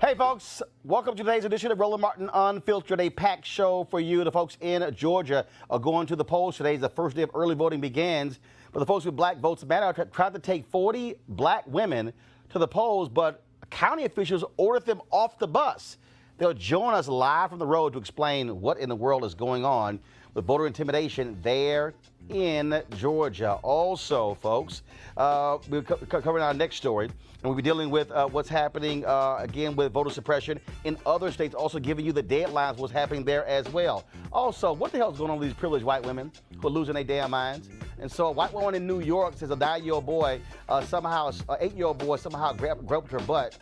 Hey, folks, welcome to today's edition of Roland Martin Unfiltered, a packed show for you. The folks in Georgia are going to the polls today. The first day of early voting begins. But the folks with Black Votes Matter tried to take 40 black women to the polls, but county officials ordered them off the bus. They'll join us live from the road to explain what in the world is going on with voter intimidation there in Georgia. Also, folks, we're covering our next story, and we'll be dealing with what's happening again with voter suppression in other states, also giving you the deadlines, what's happening there as well. Also, what the hell is going on with these privileged white women who are losing their damn minds? And so a white woman in New York says a 9-year-old boy somehow, an 8-year-old boy somehow grabbed her butt.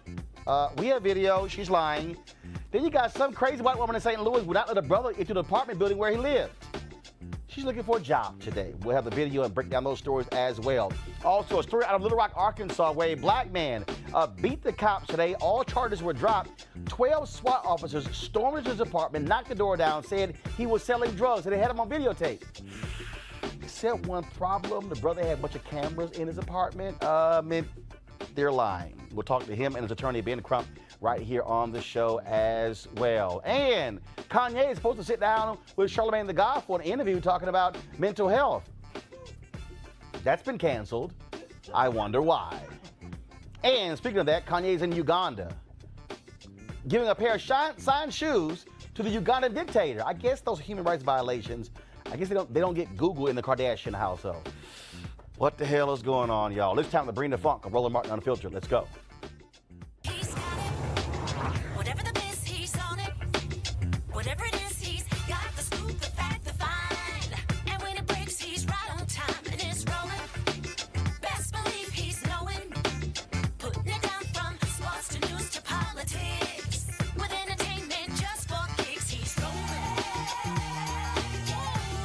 We have video, she's lying. Then you got some crazy white woman in St. Louis would not let a brother into the apartment building where he lived. She's looking for a job today. We'll have the video and break down those stories as well. Also, a story out of Little Rock, Arkansas, where a black man beat the cops today. All charges were dropped. 12 SWAT officers stormed into his apartment, knocked the door down, said he was selling drugs, and they had him on videotape. Except one problem, the brother had a bunch of cameras in his apartment. They're lying. We'll talk to him and his attorney, Ben Crump, right here on the show as well. And Kanye is supposed to sit down with Charlamagne the God for an interview talking about mental health. That's been canceled. I wonder why. And speaking of that, Kanye's in Uganda, giving a pair of signed shoes to the Ugandan dictator. I guess those are human rights violations. I guess they don't get Google in the Kardashian household. What the hell is going on, y'all? It's time to bring the funk. I'm Roland Martin Unfiltered. Let's go. Whatever it is, he's got the scoop, the fact, the find. And when it breaks, he's right on time and it's rolling. Best believe he's knowing. Putting it down from sports to news to politics. With entertainment just for kicks, he's rolling.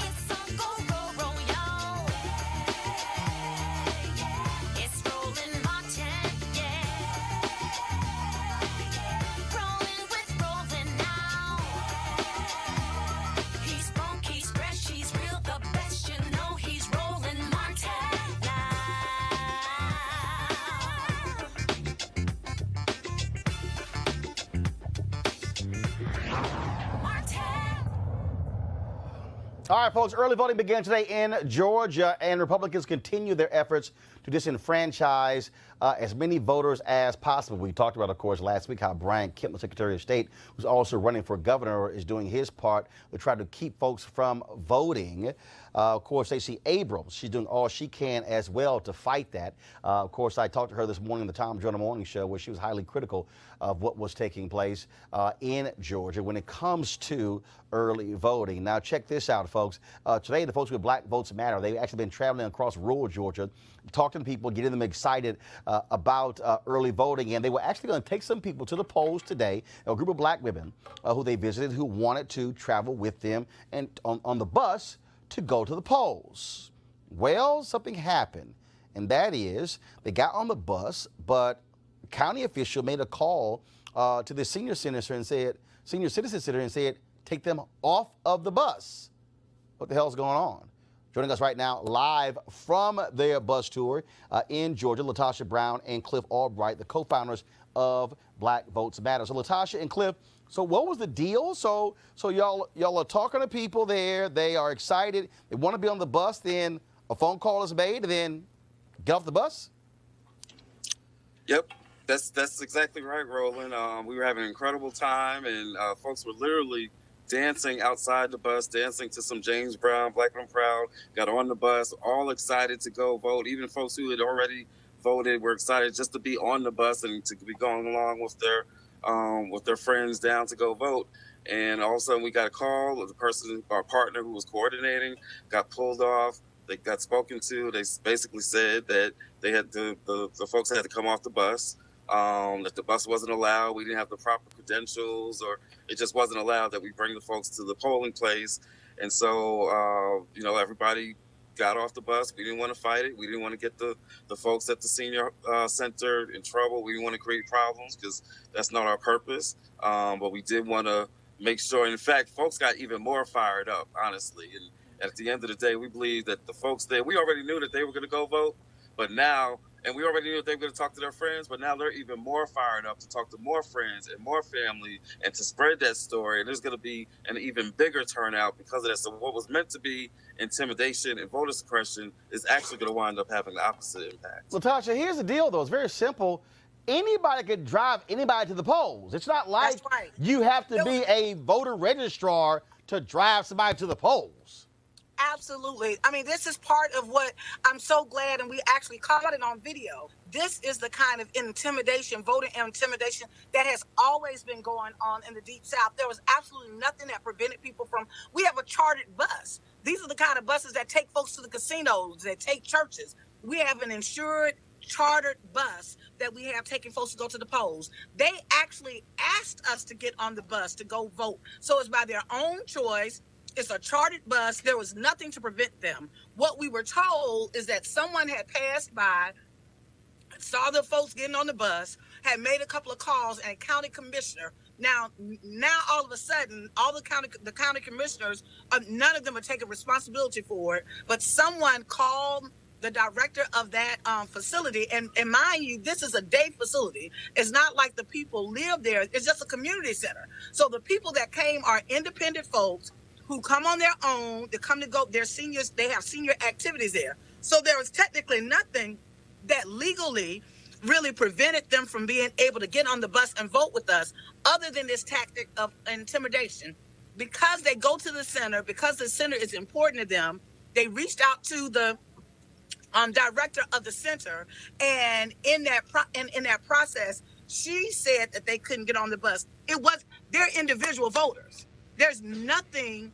It's on go, y'all. It's Roland Martin, yeah. Rolling with Roland now. He's funky, he's fresh, he's real, the best, you know he's Roland Martin now. Martin. All right, folks, early voting began today in Georgia, and Republicans continue their efforts to disenfranchise as many voters as possible. We talked about, of course, last week how Brian Kemp, the Secretary of State, who's also running for governor, is doing his part to try to keep folks from voting. Of course, Stacey Abrams, she's doing all she can as well to fight that. Of course, I talked to her this morning on the Tom Joyner Morning Show, where she was highly critical of what was taking place in Georgia when it comes to early voting. Now, check this out, folks. Today, the folks with Black Votes Matter, they've actually been traveling across rural Georgia, talking to people, getting them excited about early voting. And they were actually going to take some people to the polls today, a group of black women who they visited who wanted to travel with them and on the bus to go to the polls. Well, something happened, and that is they got on the bus, but a county official made a call to the senior citizen center and said, take them off of the bus. What the hell is going on? Joining us right now live from their bus tour in Georgia, Latasha Brown and Cliff Albright, the co-founders of Black Votes Matter. So Latasha and Cliff, so what was the deal? So y'all are talking to people there. They are excited. They want to be on the bus. Then a phone call is made, and then get off the bus? Yep, that's exactly right, Roland. We were having an incredible time, and folks were literally dancing outside the bus, dancing to some James Brown, Black and Proud, got on the bus, all excited to go vote. Even folks who had already voted were excited just to be on the bus and to be going along with their friends down to go vote. And all of a sudden we got a call. The person, our partner who was coordinating, got pulled off. They got spoken to. They basically said that they had the folks had to come off the bus. That the bus wasn't allowed. We didn't have the proper credentials, or it just wasn't allowed that we bring the folks to the polling place. And so, everybody got off the bus. We didn't want to fight it. We didn't want to get the folks at the senior center in trouble. We didn't want to create problems because that's not our purpose. But we did want to make sure. In fact, folks got even more fired up, honestly. And at the end of the day, we believe that the folks there, we already knew that they were going to go vote. But now And we already knew that they were going to talk to their friends, but now they're even more fired up to talk to more friends and more family and to spread that story. And there's going to be an even bigger turnout because of that. So what was meant to be intimidation and voter suppression is actually going to wind up having the opposite impact. Latasha, here's the deal, though. It's very simple. Anybody could drive anybody to the polls. It's not like That's right. you have to be a voter registrar to drive somebody to the polls. Absolutely. I mean, this is part of what I'm so glad, and we actually caught it on video. This is the kind of intimidation, voter intimidation, that has always been going on in the Deep South. There was absolutely nothing that prevented people from. We have a chartered bus. These are the kind of buses that take folks to the casinos, that take churches. We have an insured, chartered bus that we have taking folks to go to the polls. They actually asked us to get on the bus to go vote. So it's by their own choice. It's a chartered bus. There was nothing to prevent them. What we were told is that someone had passed by, saw the folks getting on the bus, had made a couple of calls, and a county commissioner. Now all of a sudden, all the county commissioners, none of them are taking responsibility for it, but someone called the director of that facility. And mind you, this is a day facility. It's not like the people live there. It's just a community center. So the people that came are independent folks who come on their own. They come to go. They're seniors. They have senior activities there. So there was technically nothing that legally really prevented them from being able to get on the bus and vote with us, other than this tactic of intimidation. Because they go to the center, because the center is important to them, they reached out to the director of the center, and in that process, she said that they couldn't get on the bus. It was their individual voters. There's nothing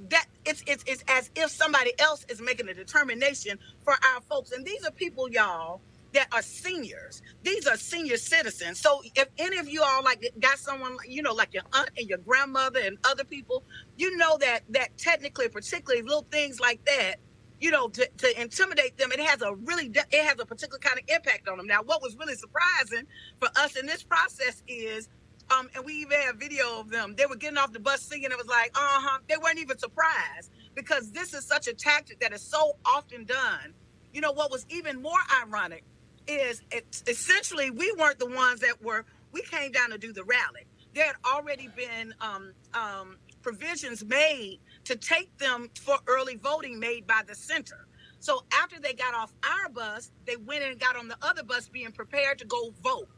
that it's as if somebody else is making a determination for our folks. And these are people, y'all, that are seniors. These are senior citizens. So if any of you all got someone, like your aunt and your grandmother and other people, that technically, particularly little things like that, to intimidate them, it has a particular kind of impact on them. Now, what was really surprising for us in this process is, and we even have video of them, they were getting off the bus singing. It was like, they weren't even surprised, because this is such a tactic that is so often done. What was even more ironic is essentially we weren't the ones we came down to do the rally. There had already been provisions made to take them for early voting made by the center. So after they got off our bus, they went and got on the other bus being prepared to go vote.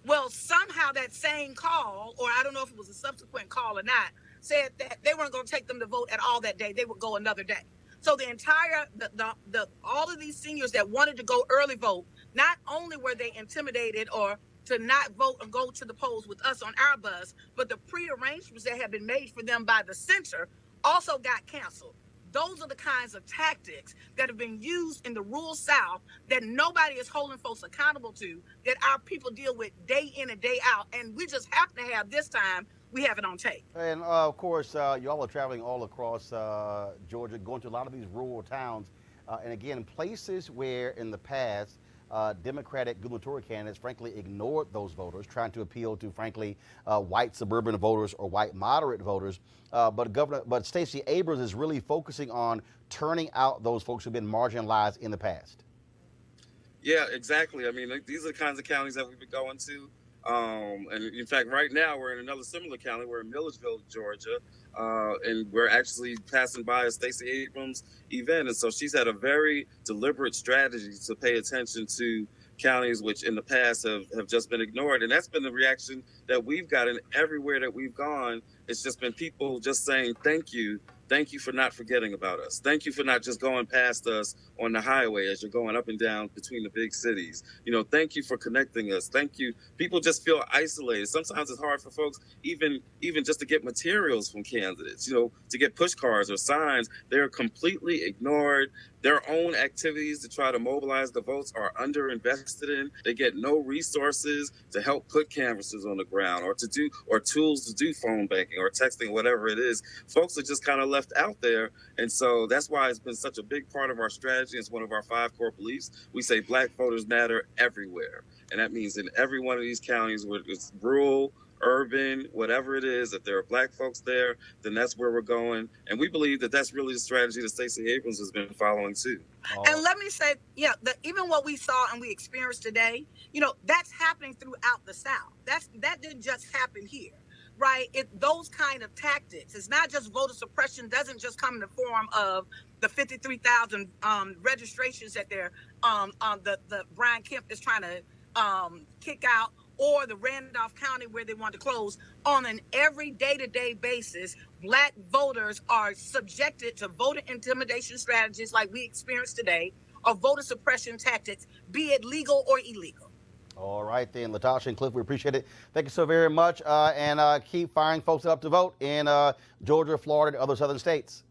Well, somehow that same call, or I don't know if it was a subsequent call or not, said that they weren't going to take them to vote at all that day. They would go another day. So the entire, all of these seniors that wanted to go early vote, not only were they intimidated or to not vote or go to the polls with us on our bus, but the prearrangements that had been made for them by the center also got canceled. Those are the kinds of tactics that have been used in the rural South that nobody is holding folks accountable to, that our people deal with day in and day out. And we just have to have, this time, we have it on tape. And of course, y'all are traveling all across Georgia, going to a lot of these rural towns. And again, places where in the past, Democratic gubernatorial candidates, frankly, ignored those voters, trying to appeal to, frankly, white suburban voters or white moderate voters. But Stacey Abrams is really focusing on turning out those folks who've been marginalized in the past. Yeah, exactly. I mean, these are the kinds of counties that we've been going to. And in fact, right now we're in another similar county. We're in Milledgeville, Georgia, and we're actually passing by a Stacey Abrams event. And so she's had a very deliberate strategy to pay attention to counties which in the past have just been ignored. And that's been the reaction that we've gotten everywhere that we've gone. It's just been people just saying, thank you. Thank you for not forgetting about us. Thank you for not just going past us on the highway as you're going up and down between the big cities. Thank you for connecting us. Thank you. People just feel isolated. Sometimes it's hard for folks, even just to get materials from candidates, to get push cards or signs. They're completely ignored. Their own activities to try to mobilize the votes are underinvested in. They get no resources to help put canvassers on the ground or tools to do phone banking or texting, whatever it is. Folks are just kind of left out there. And so that's why it's been such a big part of our strategy. It's one of our 5 core beliefs. We say Black voters matter everywhere. And that means in every one of these counties, whether it's rural, urban, whatever it is. If there are Black folks there, then that's where we're going. And we believe that that's really the strategy that Stacey Abrams has been following too. And let me say, yeah, even what we saw and we experienced today, that's happening throughout the South. That didn't just happen here, right? Those kind of tactics. It's not just voter suppression. Doesn't just come in the form of the 53,000 registrations that the Brian Kemp is trying to kick out, or the Randolph County where they want to close. On an every day-to-day basis, Black voters are subjected to voter intimidation strategies like we experienced today, or voter suppression tactics, be it legal or illegal. All right, then, Latasha and Cliff, we appreciate it. Thank you so very much, and keep firing folks up to vote in Georgia, Florida, and other southern states.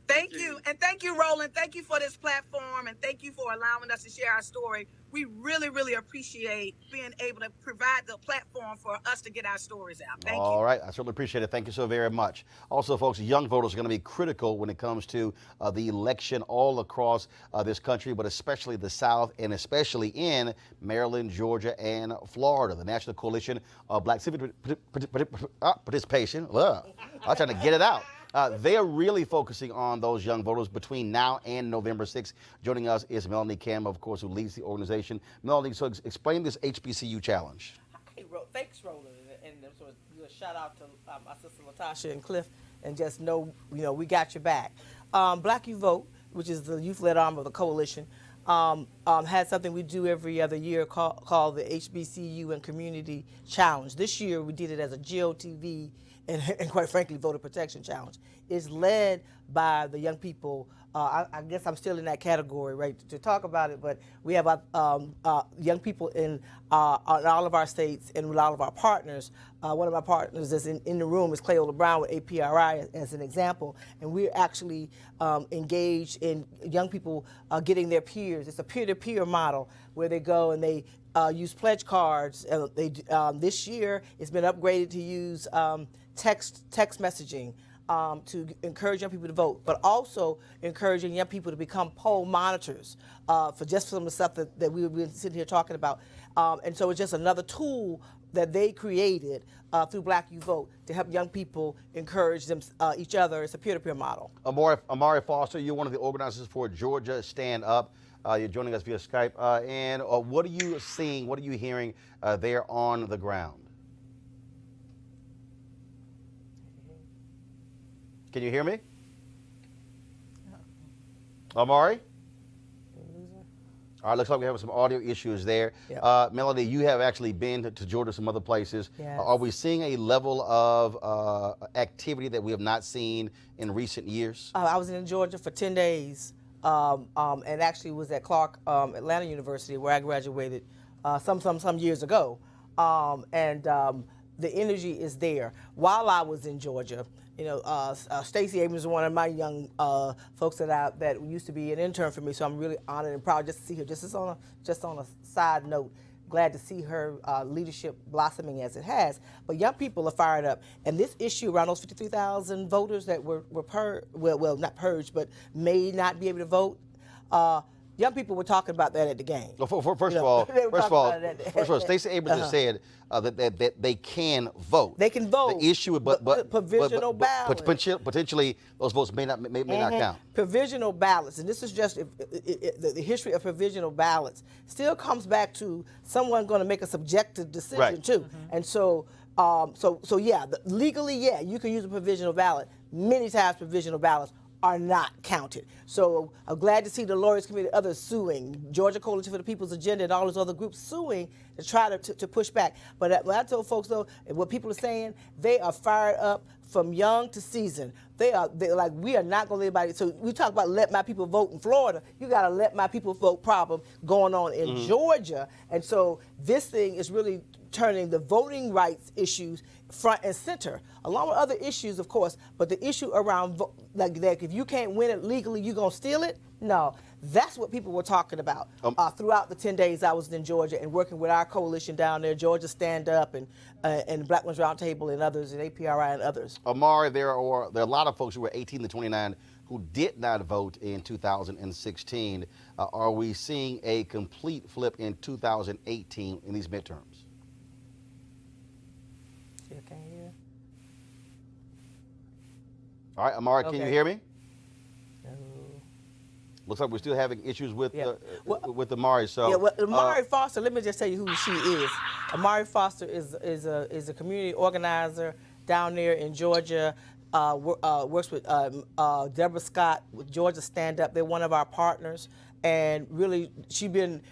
Thank you. And thank you, Roland. Thank you for this platform, and thank you for allowing us to share our story. We really, really appreciate being able to provide the platform for us to get our stories out. Thank you. All right. I certainly appreciate it. Thank you so very much. Also, folks, young voters are going to be critical when it comes to the election all across this country, but especially the South, and especially in Maryland, Georgia, and Florida. The National Coalition of Black Civic Participation. I'm trying to get it out. They're really focusing on those young voters between now and November 6th. Joining us is Melanie Kim, of course, who leads the organization. Melanie, so explain this HBCU challenge. Hey, thanks, Roland, and so a shout out to my sister Latasha and Cliff, and just know, we got your back. Black You Vote, which is the youth-led arm of the coalition, has something we do every other year called the HBCU and Community Challenge. This year we did it as a GOTV and quite frankly, voter protection challenge. It's led by the young people. I guess I'm still in that category, right, to talk about it, but we have young people in all of our states and with all of our partners. One of my partners that's in the room is Cleola Brown with APRI as an example, and we're actually engaged in young people getting their peers. It's a peer-to-peer model where they go and they use pledge cards. This year it's been upgraded to use text messaging to encourage young people to vote, but also encouraging young people to become poll monitors for just some of the stuff that we've been sitting here talking about. And so it's just another tool that they created through Black You Vote to help young people encourage each other. It's a peer-to-peer model. Amari Foster, you're one of the organizers for Georgia Stand Up. You're joining us via Skype. And what are you seeing, what are you hearing there on the ground? Can you hear me? Amari? All right, looks like we have some audio issues there. Yep. Melody, you have actually been to Georgia, some other places. Yes. Are we seeing a level of activity that we have not seen in recent years? I was in Georgia for 10 days and actually was at Clark Atlanta University where I graduated some years ago. The energy is there. While I was in Georgia, Stacey Abrams is one of my young folks that used to be an intern for me, so I'm really honored and proud just to see her. Just on a side note, glad to see her leadership blossoming as it has. But young people are fired up, and this issue around those 53,000 voters that were not purged, but may not be able to vote. Young people were talking about that at the game. Well, first of all, Stacey Abrams has said that they can vote. They can vote. The issue, but provisional ballots. Potentially, those votes may not count. Provisional ballots, and this is just the history of provisional ballots. Still comes back to someone going to make a subjective decision too, and so. Legally, you can use a provisional ballot. Many times, provisional ballots are not counted. So I'm glad to see the Lawyers Committee, others suing, Georgia Coalition for the People's Agenda, and all those other groups suing to try to push back. But when I told folks, though, what people are saying, they are fired up from young to seasoned. They're like, we are not going to let anybody. So we talk about let my people vote in Florida. You got to let my people vote problem going on in Georgia. And so this thing is really turning the voting rights issues front and center, along with other issues, of course, but the issue around like that, if you can't win it legally, you're going to steal it? No, that's what people were talking about throughout the 10 days I was in Georgia and working with our coalition down there, Georgia Stand Up and Black Ones Roundtable and others, and APRI and others. Amari, there are a lot of folks who were 18 to 29 who did not vote in 2016. Are we seeing a complete flip in 2018 in these midterms? All right, Amari, can you hear me? No. Looks like we're still having issues with Yeah. with Amari. So Yeah, well, Amari Foster. Let me just tell you who she is. Amari Foster is a community organizer down there in Georgia. Works with Deborah Scott with Georgia Stand Up. They're one of our partners, and really she's been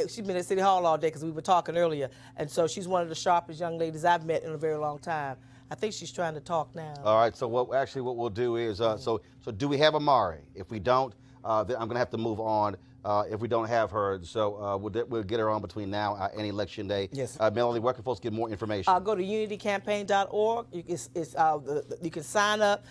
she's been at City Hall all day because we were talking earlier, and so she's one of the sharpest young ladies I've met in a very long time. I think she's trying to talk now. all right. So what we'll do is so do we have Amari? If we don't, then I'm gonna have to move on. If we don't have her, so we'll get her on between now and Election Day. Yes. Melanie, where can folks get more information? Go to unitycampaign.org. You can sign up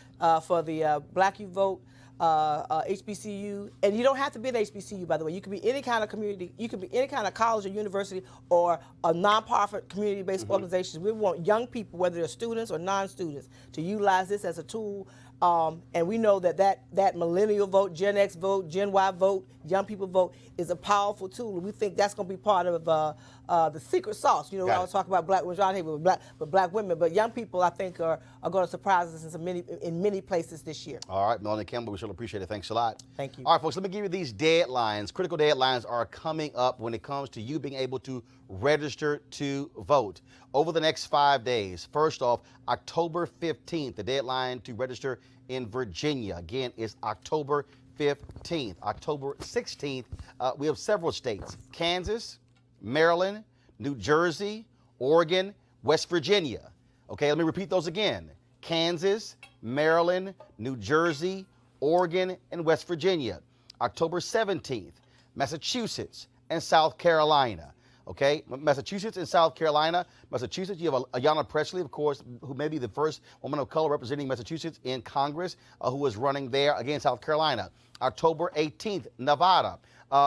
for the Black You Vote HBCU, and you don't have to be an HBCU, by the way. You can be any kind of community. You can be any kind of college or university or a nonprofit community-based organization. We want young people, whether they're students or non-students, to utilize this as a tool. And we know that millennial vote, Gen X vote, Gen Y vote, young people vote is a powerful tool. And we think that's going to be part of the secret sauce. You know, I was talking about black women, John here with black women, but young people, I think, are going to surprise us in many places this year. All right, Melanie Campbell, we sure appreciate it. Thanks a lot. Thank you. All right, folks, let me give you these deadlines. Critical deadlines are coming up when it comes to you being able to register to vote over the next 5 days. First off, October 15th, the deadline to register in Virginia. Again, is October 15th. October 16th, we have several states: Kansas, Maryland, New Jersey, Oregon, West Virginia. Okay, let me repeat those again: Kansas, Maryland, New Jersey, Oregon, and West Virginia. October 17th, Massachusetts and South Carolina. Okay, Massachusetts and South Carolina. Massachusetts, you have Ayanna Pressley, of course, who may be the first woman of color representing Massachusetts in Congress, who is running there. Again, South Carolina. October 18th, Nevada.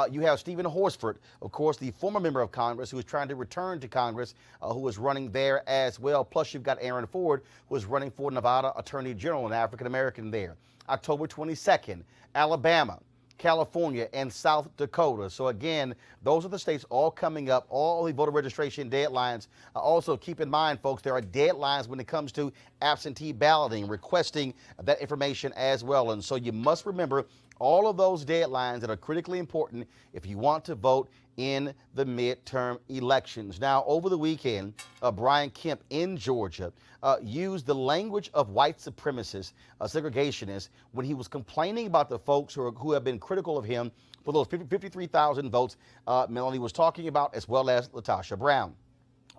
You have Stephen Horsford, of course, the former member of Congress who is trying to return to Congress, who is running there as well. Plus, you've got Aaron Ford, who is running for Nevada Attorney General, an African American there. October 22nd, Alabama, California, and South Dakota. So again, those are the states all coming up, all the voter registration deadlines. Also, keep in mind, folks, there are deadlines when it comes to absentee balloting, requesting that information as well. And so you must remember all of those deadlines that are critically important if you want to vote in the midterm elections. Now, over the weekend, Brian Kemp in Georgia used the language of white supremacists, segregationists, when he was complaining about the folks who have been critical of him for those 53,000 votes Melanie was talking about, as well as LaTosha Brown.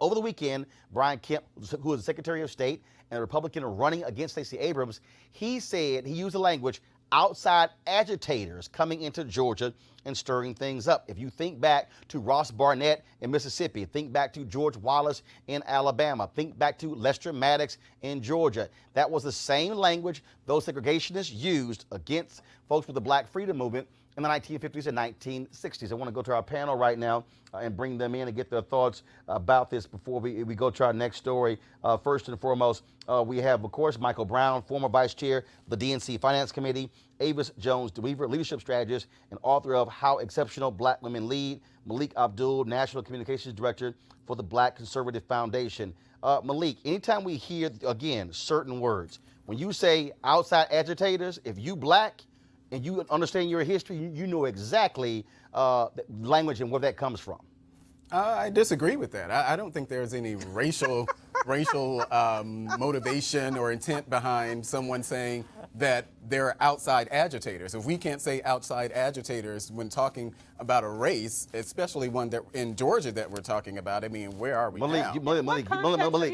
Over the weekend, Brian Kemp, who is the Secretary of State and a Republican running against Stacey Abrams, he used the language outside agitators coming into Georgia and stirring things up. If you think back to Ross Barnett in Mississippi, think back to George Wallace in Alabama, think back to Lester Maddox in Georgia, that was the same language those segregationists used against folks with the Black Freedom Movement in the 1950s and 1960s. I want to go to our panel right now and bring them in and get their thoughts about this before we go to our next story. First and foremost, we have, of course, Michael Brown, former vice chair of the DNC Finance Committee, Avis Jones-DeWeaver, leadership strategist and author of How Exceptional Black Women Lead, Malik Abdul, National Communications Director for the Black Conservative Foundation. Malik, anytime we hear, again, certain words, when you say outside agitators, if you black, and you understand your history, you know exactly the language and where that comes from. I disagree with that. I don't think there's any racial motivation or intent behind someone saying that they're outside agitators. If we can't say outside agitators when talking about a race, especially one that in Georgia that we're talking about, I mean, where are we now? Malik,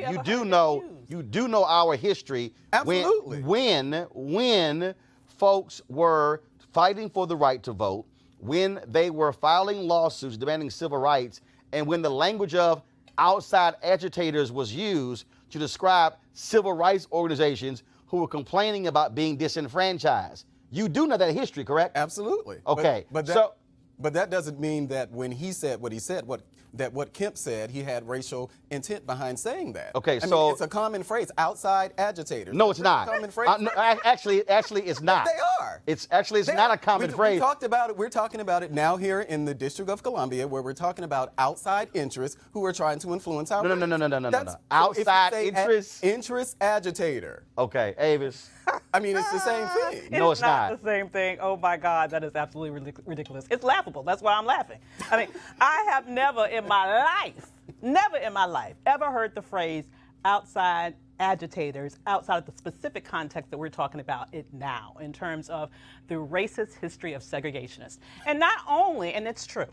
you do know our history. Absolutely. When folks were fighting for the right to vote, when they were filing lawsuits demanding civil rights, and when the language of outside agitators was used to describe civil rights organizations who were complaining about being disenfranchised. You do know that history, correct? Absolutely. Okay. But that doesn't mean that when he said what he said, what Kemp said, he had racial intent behind saying that. Okay, I mean, it's a common phrase, outside agitators. No, it's not. Common phrase. No, actually, it's not. They are. It's not a common phrase. We talked about it. We're talking about it now here in the District of Columbia, where we're talking about outside interests who are trying to influence our No. race. Outside interests. Interest agitator. Okay, Avis. I mean, it's the same thing. No, it's not. The same thing. Oh my God, that is absolutely ridiculous. It's laughable. That's why I'm laughing. I mean, I have never in my life, ever heard the phrase outside agitators outside of the specific context that we're talking about it now in terms of the racist history of segregationists. And not only, and it's true,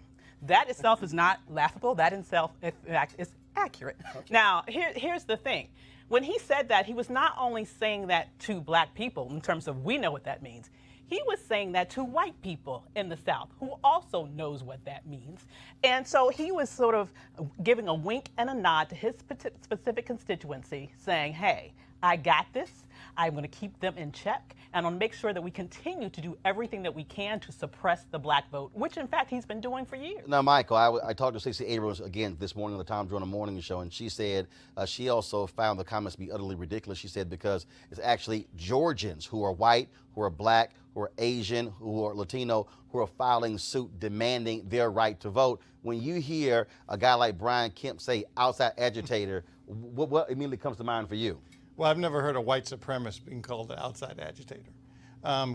that itself is not laughable, that itself in fact is accurate. Okay. Now, here's the thing. When he said that, he was not only saying that to black people in terms of we know what that means, he was saying that to white people in the South who also knows what that means. And so he was sort of giving a wink and a nod to his specific constituency saying, hey, I got this. I'm going to keep them in check, and I'll make sure that we continue to do everything that we can to suppress the black vote, which in fact he's been doing for years. Now, Michael, I talked to Stacey Abrams again this morning on the Tom Joyner Morning Show, and she said she also found the comments to be utterly ridiculous. She said because it's actually Georgians who are white, who are black, who are Asian, who are Latino, who are filing suit demanding their right to vote. When you hear a guy like Brian Kemp say outside agitator, what immediately comes to mind for you? Well, I've never heard a white supremacist being called an outside agitator.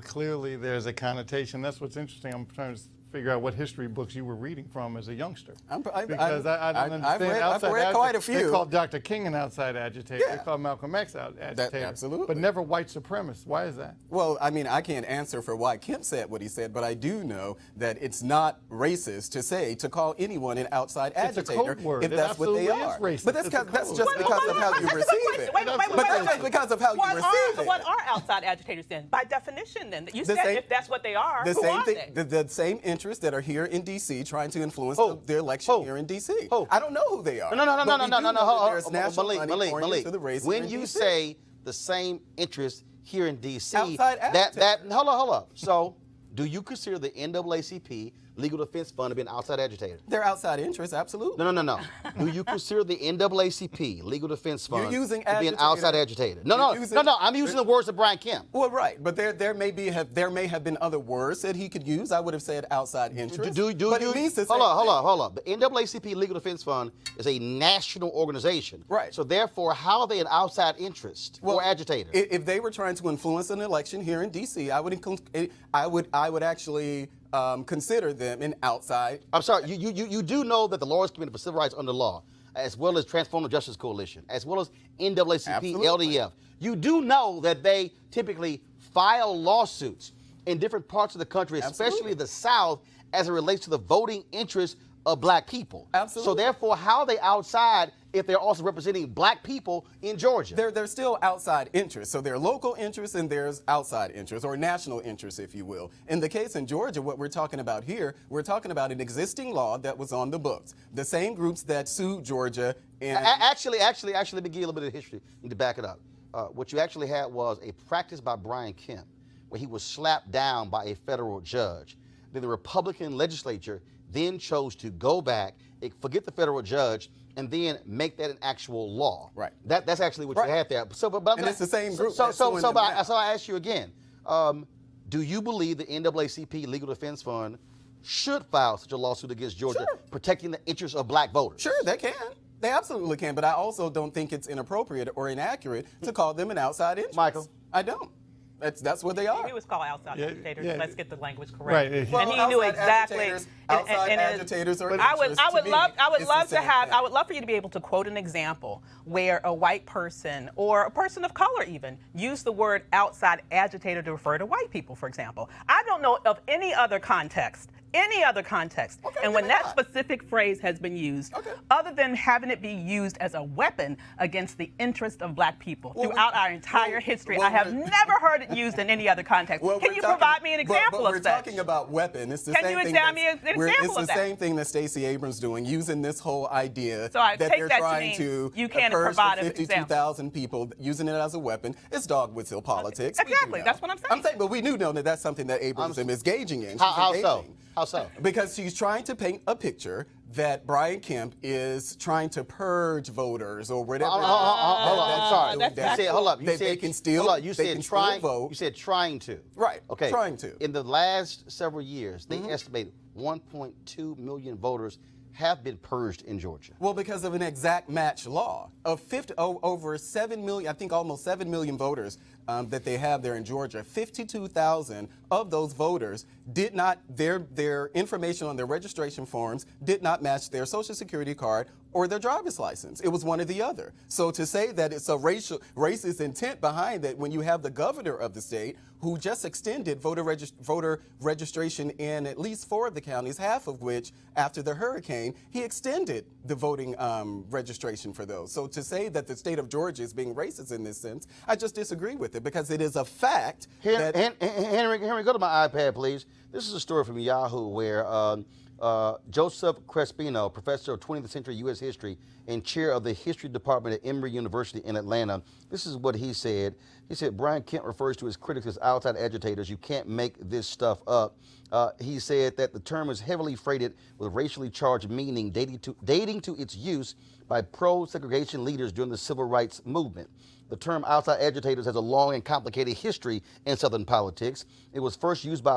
Clearly, there's a connotation. That's what's interesting. I'm trying to figure out what history books you were reading from as a youngster. Because I don't understand. I've read quite a few. They called Dr. King an outside agitator. Yeah. They called Malcolm X out agitator. Absolutely. But never white supremacist. Why is that? Well, I mean, I can't answer for why Kemp said what he said, but I do know that it's not racist to call anyone an outside agitator a code word. if that's what they are. Racist. But that's just because of how you receive it. Wait, But that's just because of how you receive it. What are outside agitators then? By definition then. You said if that's what they are, The who same are thing, they? the same interests that are here in D.C. trying to influence the election here in D.C. I don't know who they are. No. There's national money pouring Malik. into the race When here in you D.C. say the same interest here in D.C., Outside hold up. So, do you consider the NAACP Legal Defense Fund to be an outside agitator? They're outside interests, absolutely. No. Do you consider the NAACP Legal Defense Fund You're using to be an outside agitator? No. I'm using the words of Brian Kemp. Well, right, but there may have been other words that he could use. I would have said outside interest. But it means the same hold on. The NAACP Legal Defense Fund is a national organization. Right. So therefore, how are they an outside interest or agitator? If they were trying to influence an election here in D.C., I would actually consider them an outside. I'm sorry. You do know that the Lawyers Committee for Civil Rights Under Law, as well as Transformative Justice Coalition, as well as NAACP, Absolutely. LDF, you do know that they typically file lawsuits in different parts of the country, especially the South, as it relates to the voting interests of black people. Absolutely. So therefore, how are they outside if they're also representing black people in Georgia? They're still outside interests. So there are local interests and there's outside interests, or national interests, if you will. In the case in Georgia, what we're talking about here, we're talking about an existing law that was on the books. The same groups that sued Georgia and... Actually, let me give you a little bit of history to back it up. What you actually had was a practice by Brian Kemp where he was slapped down by a federal judge. Then the Republican legislature then chose to go back, forget the federal judge, and then make that an actual law. Right. That's actually what you had there. And it's the same group. So I ask you again, do you believe the NAACP Legal Defense Fund should file such a lawsuit against Georgia, protecting the interests of black voters? Sure, they can. They absolutely can. But I also don't think it's inappropriate or inaccurate to call them an outside interest. Michael? I don't. That's what they are. He was called outside agitators. yeah. Let's get the language correct. Right. And he knew exactly. Outside agitators are I would love for you to be able to quote an example where a white person or a person of color even used the word outside agitator to refer to white people, for example. I don't know of any other context. And when that specific phrase has been used, other than having it be used as a weapon against the interest of black people throughout our entire history, I have never heard it used in any other context. Can you provide me an example of We're that? talking about weapon. It's the Can same you thing examine me an example It's of the that? same thing that Stacey Abrams doing, using this whole idea So I that take they're that to trying mean to you can't purge provide the an example. 52,000 people, using it as a weapon. It's dog whistle politics. We do Exactly. know. That's what I'm saying. But we do know that that's something that Abrams is engaging in. She's How so? engaging. How so? Because she's trying to paint a picture that Brian Kemp is trying to purge voters or whatever. Hold on. I'm sorry. that's- You said, hold up. You They said can still- Hold up. You they said can still trying. vote. You said trying to. Right, Okay. trying to. In the last several years, they estimate 1.2 million voters have been purged in Georgia. Well, because of an exact match law of over 7 million, I think almost 7 million voters that they have there in Georgia, 52,000 of those voters did not, their information on their registration forms did not match their Social Security card or their driver's license. It was one or the other. So to say that it's a racist intent behind it when you have the governor of the state who just extended voter registration in at least 4 of the counties, half of which, after the hurricane, he extended the voting registration for those. So to say that the state of Georgia is being racist in this sense, I just disagree with it, because it is a fact that... Henry, go to my iPad, please. This is a story from Yahoo where Joseph Crespino, professor of 20th century U.S. history and chair of the history department at Emory University in Atlanta, this is what he said. He said, Brian Kemp refers to his critics as outside agitators. You can't make this stuff up. He said that the term is heavily freighted with racially charged meaning dating to its use by pro-segregation leaders during the civil rights movement. The term outside agitators has a long and complicated history in Southern politics. It was first used by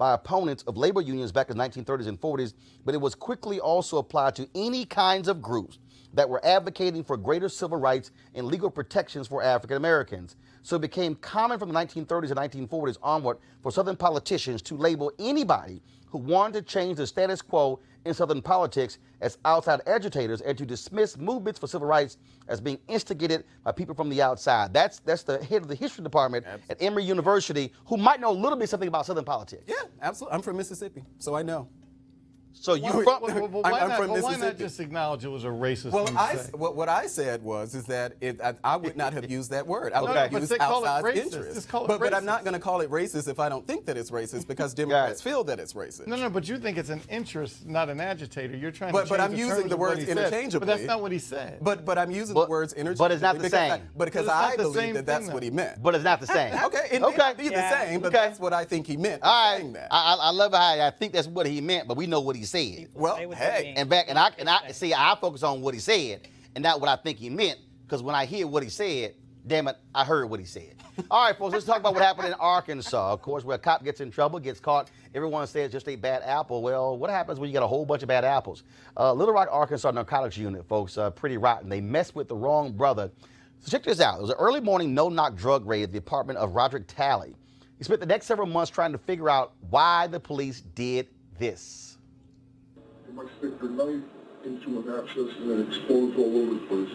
opponents of labor unions back in the 1930s and 40s, but it was quickly also applied to any kinds of groups that were advocating for greater civil rights and legal protections for African Americans. So it became common from the 1930s and 1940s onward for Southern politicians to label anybody who wanted to change the status quo in Southern politics as outside agitators and to dismiss movements for civil rights as being instigated by people from the outside. That's the head of the history department at Emory University, who might know a little bit something about Southern politics. Yeah, absolutely. I'm from Mississippi, so I know. So you I'm from Mississippi. Why not just acknowledge it was a racist Well, thing to say? what I said was that I would not have used that word. I would Okay. have But used they call it outside racist. interest. Just call it but I'm not racist. going to call it racist if I don't think that it's racist, because Democrats feel that it's racist. No, but you think it's an interest, not an agitator. You're trying to change But I'm the using terms the of what words he said. interchangeably. But that's not what he said. But I'm using the words interchangeably. But it's not the same. Because But it's not I the believe same that that's thing, what he though. meant. But it's not the same. Okay, it may not be the same, but that's what I think he meant All by saying right. that. I love how I think that's what he meant, but we know what he said. Well, Say what hey. they mean. And I see, I focus on what he said and not what I think he meant, because when I hear what he said, damn it, I heard what he said. All right, folks, let's talk about what happened in Arkansas. Of course, where a cop gets in trouble, gets caught, everyone says just a bad apple. Well, what happens when you get a whole bunch of bad apples? Little Rock, Arkansas narcotics unit, folks, pretty rotten. They messed with the wrong brother. So check this out. It was an early morning no-knock drug raid at the apartment of Roderick Talley. He spent the next several months trying to figure out why the police did this. They might stick their knife into an abscess and then explodes all over the place.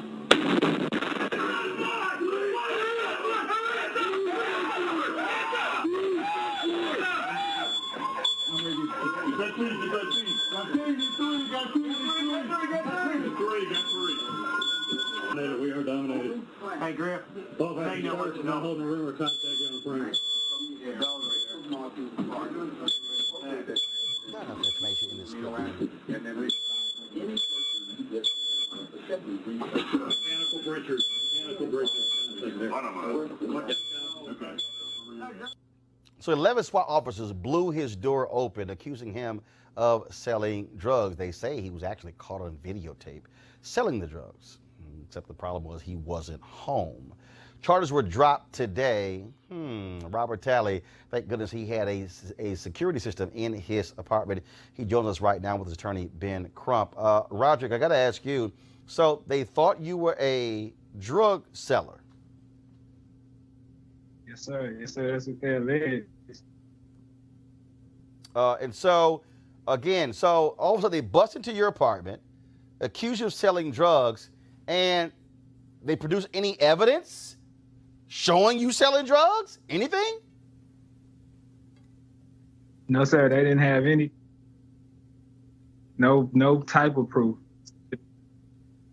We are dominated. Hey, Griff. Both They have know what to not know. holding a room or contact on the perimeter. Not enough information in this script. Mechanical breakers. Okay. So 11 SWAT officers blew his door open, accusing him of selling drugs. They say he was actually caught on videotape selling the drugs, except the problem was he wasn't home. Charges were dropped today. Robert Talley, thank goodness he had a security system in his apartment. He joins us right now with his attorney, Ben Crump. Roderick, I got to ask you, so they thought you were a drug seller? Yes, sir. Yes, sir. That's what they alleged. And so, again, so all of a sudden they bust into your apartment, accuse you of selling drugs, and they produce any evidence showing you selling drugs? Anything? No, sir. They didn't have any. No type of proof.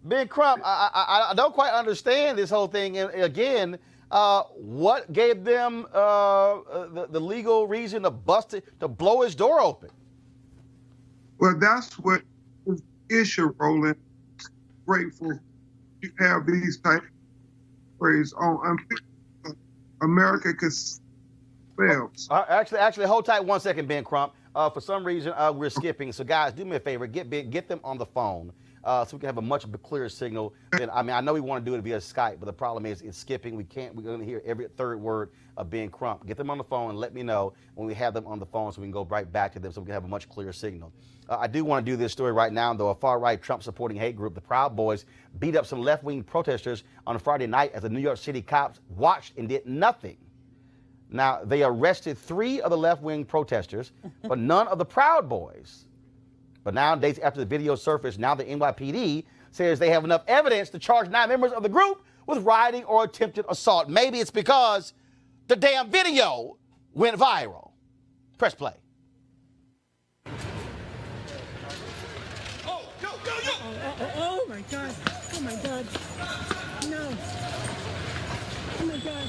Ben Crump, I don't quite understand this whole thing. And again, what gave them the legal reason to blow his door open? Well, that's what is the issue, Roland. Grateful you have these type of praise on America could fail. Actually, hold tight 1 second, Ben Crump. For some reason, we're skipping. So, guys, do me a favor. Get them on the phone so we can have a much clearer signal. I know we want to do it via Skype, but the problem is it's skipping. We're going to hear every third word of being Crump. Get them on the phone and let me know when we have them on the phone so we can go right back to them so we can have a much clearer signal. I do want to do this story right now, though. A far-right Trump-supporting hate group, the Proud Boys, beat up some left-wing protesters on a Friday night as the New York City cops watched and did nothing. Now, they arrested 3 of the left-wing protesters, but none of the Proud Boys. But now, days after the video surfaced, now the NYPD says they have enough evidence to charge 9 members of the group with rioting or attempted assault. Maybe it's because the damn video went viral. Press play. Oh my God. Oh my God. No. Oh my God.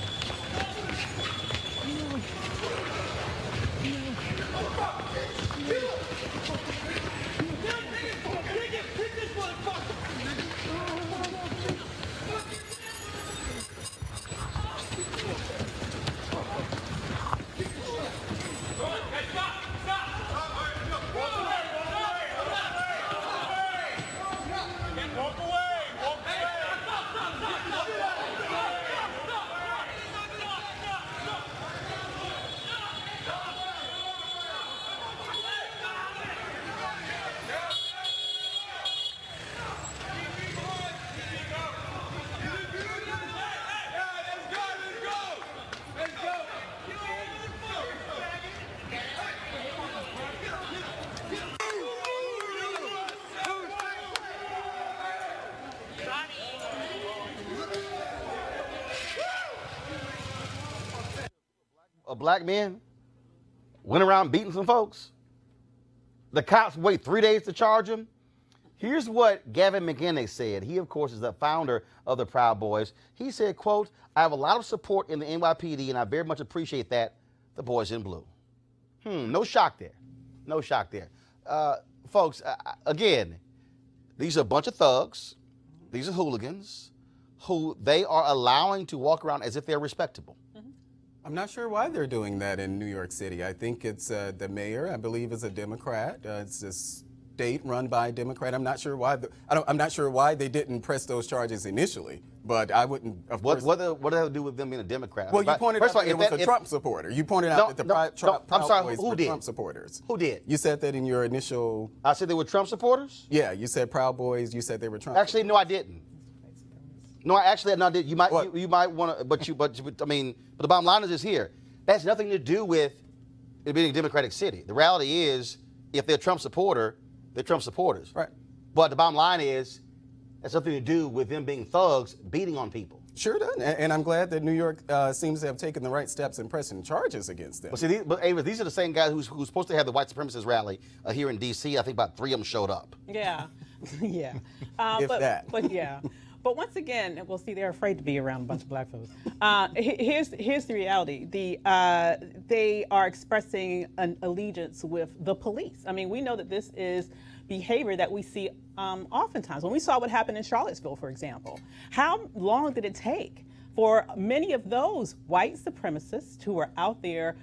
No. Black men went around beating some folks. The cops wait 3 days to charge him. Here's what Gavin McInnes said. He, of course, is the founder of the Proud Boys. He said, quote, "I have a lot of support in the NYPD, and I very much appreciate that. The boys in blue." No shock there. No shock there. Folks, again, these are a bunch of thugs. These are hooligans who they are allowing to walk around as if they're respectable. I'm not sure why they're doing that in New York City. I think it's the mayor, I believe, is a Democrat. It's a state run by a Democrat. I'm not sure why. I'm not sure why they didn't press those charges initially. But I wouldn't. Of course. What does that have to do with them being a Democrat? Well, you pointed out that it was a Trump supporter. You pointed out that the Proud Boys were Trump supporters. Who did? You said that in your initial. I said they were Trump supporters? Yeah, you said Proud Boys. You said they were Trump. Actually, no, I didn't. No, I actually did. You might want to, but the bottom line is this here. That has nothing to do with it being a Democratic city. The reality is, if they're a Trump supporter, they're Trump supporters. Right. But the bottom line is, that's something to do with them being thugs beating on people. Sure does. And I'm glad that New York seems to have taken the right steps in pressing charges against them. But see, Ava, these are the same guys who's supposed to have the white supremacist rally here in D.C. I think about 3 of them showed up. Yeah, yeah. But yeah. But once again, well, see, they're afraid to be around a bunch of black folks. Here's the reality. They are expressing an allegiance with the police. I mean, we know that this is behavior that we see oftentimes. When we saw what happened in Charlottesville, for example, how long did it take for many of those white supremacists who were out there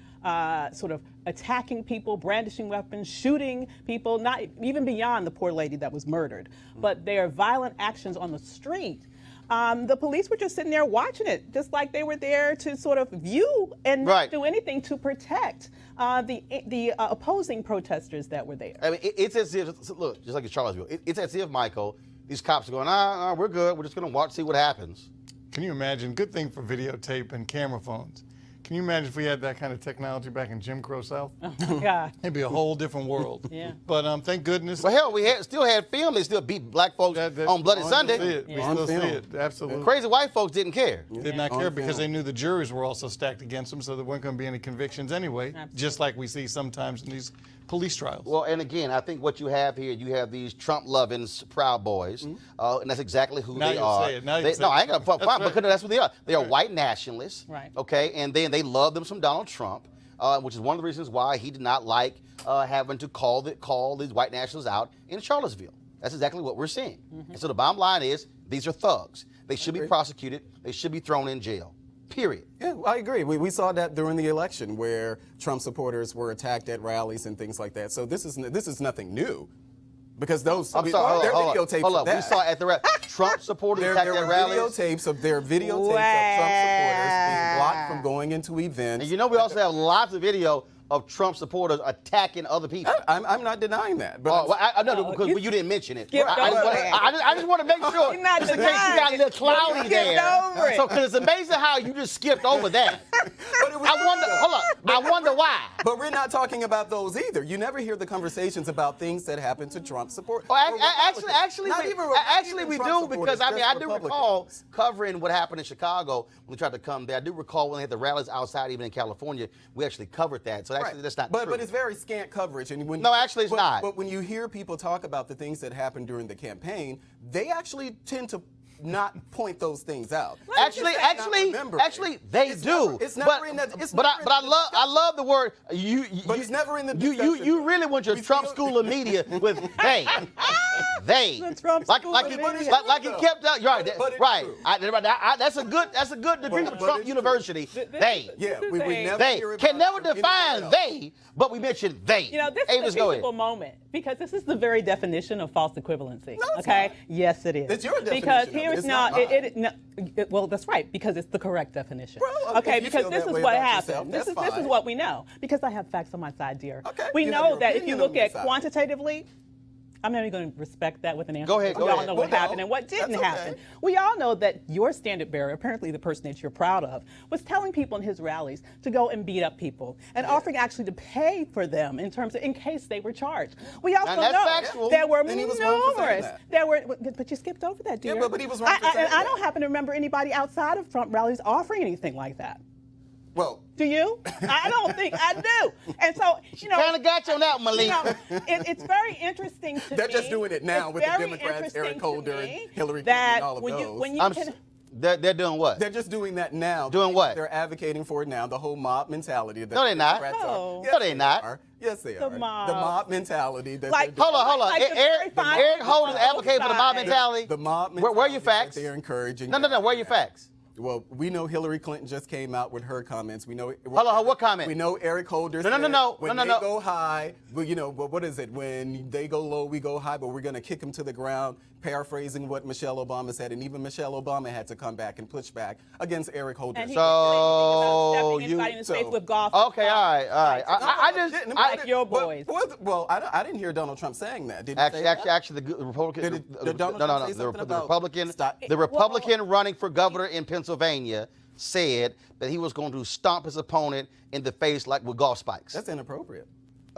sort of attacking people, brandishing weapons, shooting people, not even beyond the poor lady that was murdered, but their violent actions on the street. The police were just sitting there watching it, just like they were there to sort of view and not do anything to protect the opposing protesters that were there. I mean, it's as if, look, just like in Charlottesville, it's as if, Michael, these cops are going, we're good, we're just going to watch, see what happens. Can you imagine? Good thing for videotape and camera phones. Can you imagine if we had that kind of technology back in Jim Crow South? Oh, God. It'd be a whole different world. Yeah. But thank goodness. Well, hell, we still had film. They still beat black folks on Bloody Sunday. We still see it. Absolutely. Crazy white folks didn't care. Did not care because they knew the juries were also stacked against them, so there weren't going to be any convictions anyway, just like we see sometimes in these police trials. Well, and again, I think what you have here, you have these Trump-loving Proud Boys, and that's exactly who they are. Say it. Now I ain't got to fine, because that's what they are. They are white nationalists, right? Okay, and then they love them some Donald Trump, which is one of the reasons why he did not like having to call these white nationalists out in Charlottesville. That's exactly what we're seeing. And so the bottom line is, these are thugs. They should be prosecuted. They should be thrown in jail. period. Yeah, I agree. We saw that during the election where Trump supporters were attacked at rallies and things like that. So this is nothing new. Because those I'm sorry, there are hold videotapes on. of that. We saw at the Trump supporters There attacked were at rallies. videotapes of Trump supporters being blocked from going into events. And you know we also have lots of video of Trump supporters attacking other people. I'm not denying that. But I know because you didn't mention it. Skipped I over just want to make sure. You're not just in case you got a little cloudy You there. skipped over it. So, because it's amazing how you just skipped over that. I wonder why. But we're not talking about those either. You never hear the conversations about things that happen to Trump supporters. Actually, we do because I do recall covering what happened in Chicago when we tried to come there. I do recall when they had the rallies outside, even in California, we actually covered that. So actually, that's not true. But it's very scant coverage. And no, actually, it's not. But when you hear people talk about the things that happened during the campaign, they actually tend to not point those things out. Actually, they do. I love the word you. But it's never in the discussion. You really want your Trump school of media with they. The Trump school of media. Like he kept out. You're right. That's a good degree for Trump University. They. Yeah, we never they hear can about never define they, but we mention they. You know, this is a teachable moment because this is the very definition of false equivalency. No, it's okay? not. Yes, it is. It's your definition. Because of here it. it's not. Well, that's right, because it's the correct definition. Well, okay, if you because feel this that is way what about happened. yourself, This that's is fine. what we know. Because I have facts on my side, dear. Okay, we you have know your that if you opinion look on your at side. quantitatively, I'm not even going to respect that with an answer. Go ahead, We go all ahead. know what Well, happened and what didn't that's okay. happen. We all know that your standard bearer, apparently the person that you're proud of, was telling people in his rallies to go and beat up people and offering actually to pay for them in case they were charged. We also that's know factual. there were And he was wrong for saying numerous. But you skipped over that, dear. Yeah, but he was wrong for saying And I that. don't happen to remember anybody outside of Trump rallies offering anything like that. Well, Do you? I don't think I do. And so, Kind of got you on that, Malik. It's very interesting to me. They're just doing it now It's with the very Democrats, interesting Eric to Holder, me and Hillary Clinton, that and all of those. when you can, They're doing what? They're just doing that now. Doing what? They're advocating for it now, the whole mob mentality. That No, they're not. Democrats are. No. Yes, No, they're not. are. Yes, they The are. mob. The mob mentality. That Like- they're doing. Hold on. Like the very fine Eric Holder's people advocating for the mob outside. mentality. The mob mentality. Where are your facts? That they're encouraging. No. Where are your facts? Well, we know Hillary Clinton just came out with her comments. We know. Hold on, what comment? We know Eric Holder. No. When they go high, well, what is it? When they go low, we go high, but we're going to kick them to the ground. Paraphrasing what Michelle Obama said, and even Michelle Obama had to come back and push back against Eric Holder. And he So didn't say anything about stepping anybody in the so- face with golf. Okay, all right. Like your boys. Well, I didn't hear Donald Trump saying that. Did he say that? Actually, the Republican. Did Donald Trump say The something about Republican. stop- The Republican running for governor in Pennsylvania said that he was going to stomp his opponent in the face like with golf spikes. That's inappropriate.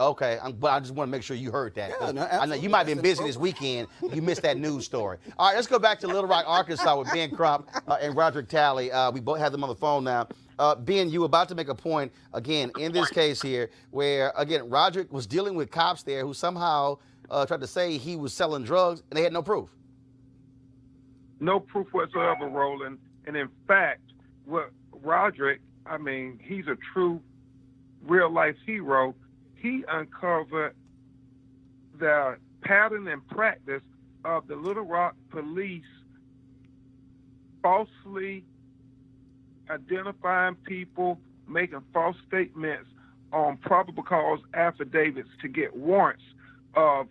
Okay, but I just want to make sure you heard that. Yeah, no, I know absolutely. you might have been That's busy this weekend. You missed that news story. All right, let's go back to Little Rock, Arkansas with Ben Crump and Roderick Talley. We both have them on the phone now. Ben, you were about to make a point, again, in this case here, where, again, Roderick was dealing with cops there who somehow tried to say he was selling drugs, and they had no proof. No proof whatsoever, Roland. And in fact, what Roderick, he's a true real-life hero. He uncovered the pattern and practice of the Little Rock police falsely identifying people, making false statements on probable cause affidavits to get warrants of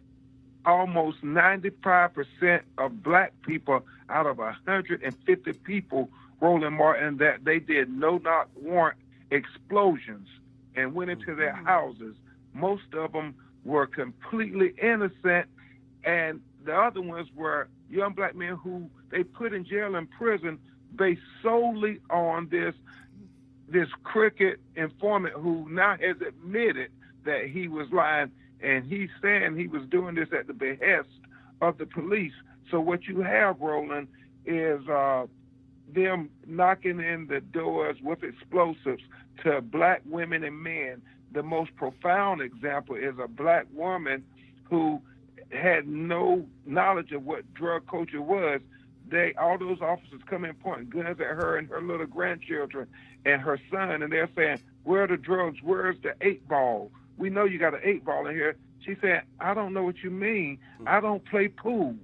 almost 95% of black people out of 150 people, Roland Martin, that they did no-knock warrant explosions and went into their houses. Most of them were completely innocent, and the other ones were young black men who they put in jail and prison based solely on this crooked informant who now has admitted that he was lying, and he's saying he was doing this at the behest of the police. So what you have, Roland, is them knocking in the doors with explosives to black women and men. The most profound example is a black woman who had no knowledge of what drug culture was. All those officers come in pointing guns at her and her little grandchildren and her son, and they're saying, "Where are the drugs? Where's the 8-ball? We know you got an 8-ball in here." She said, "I don't know what you mean. I don't play pool."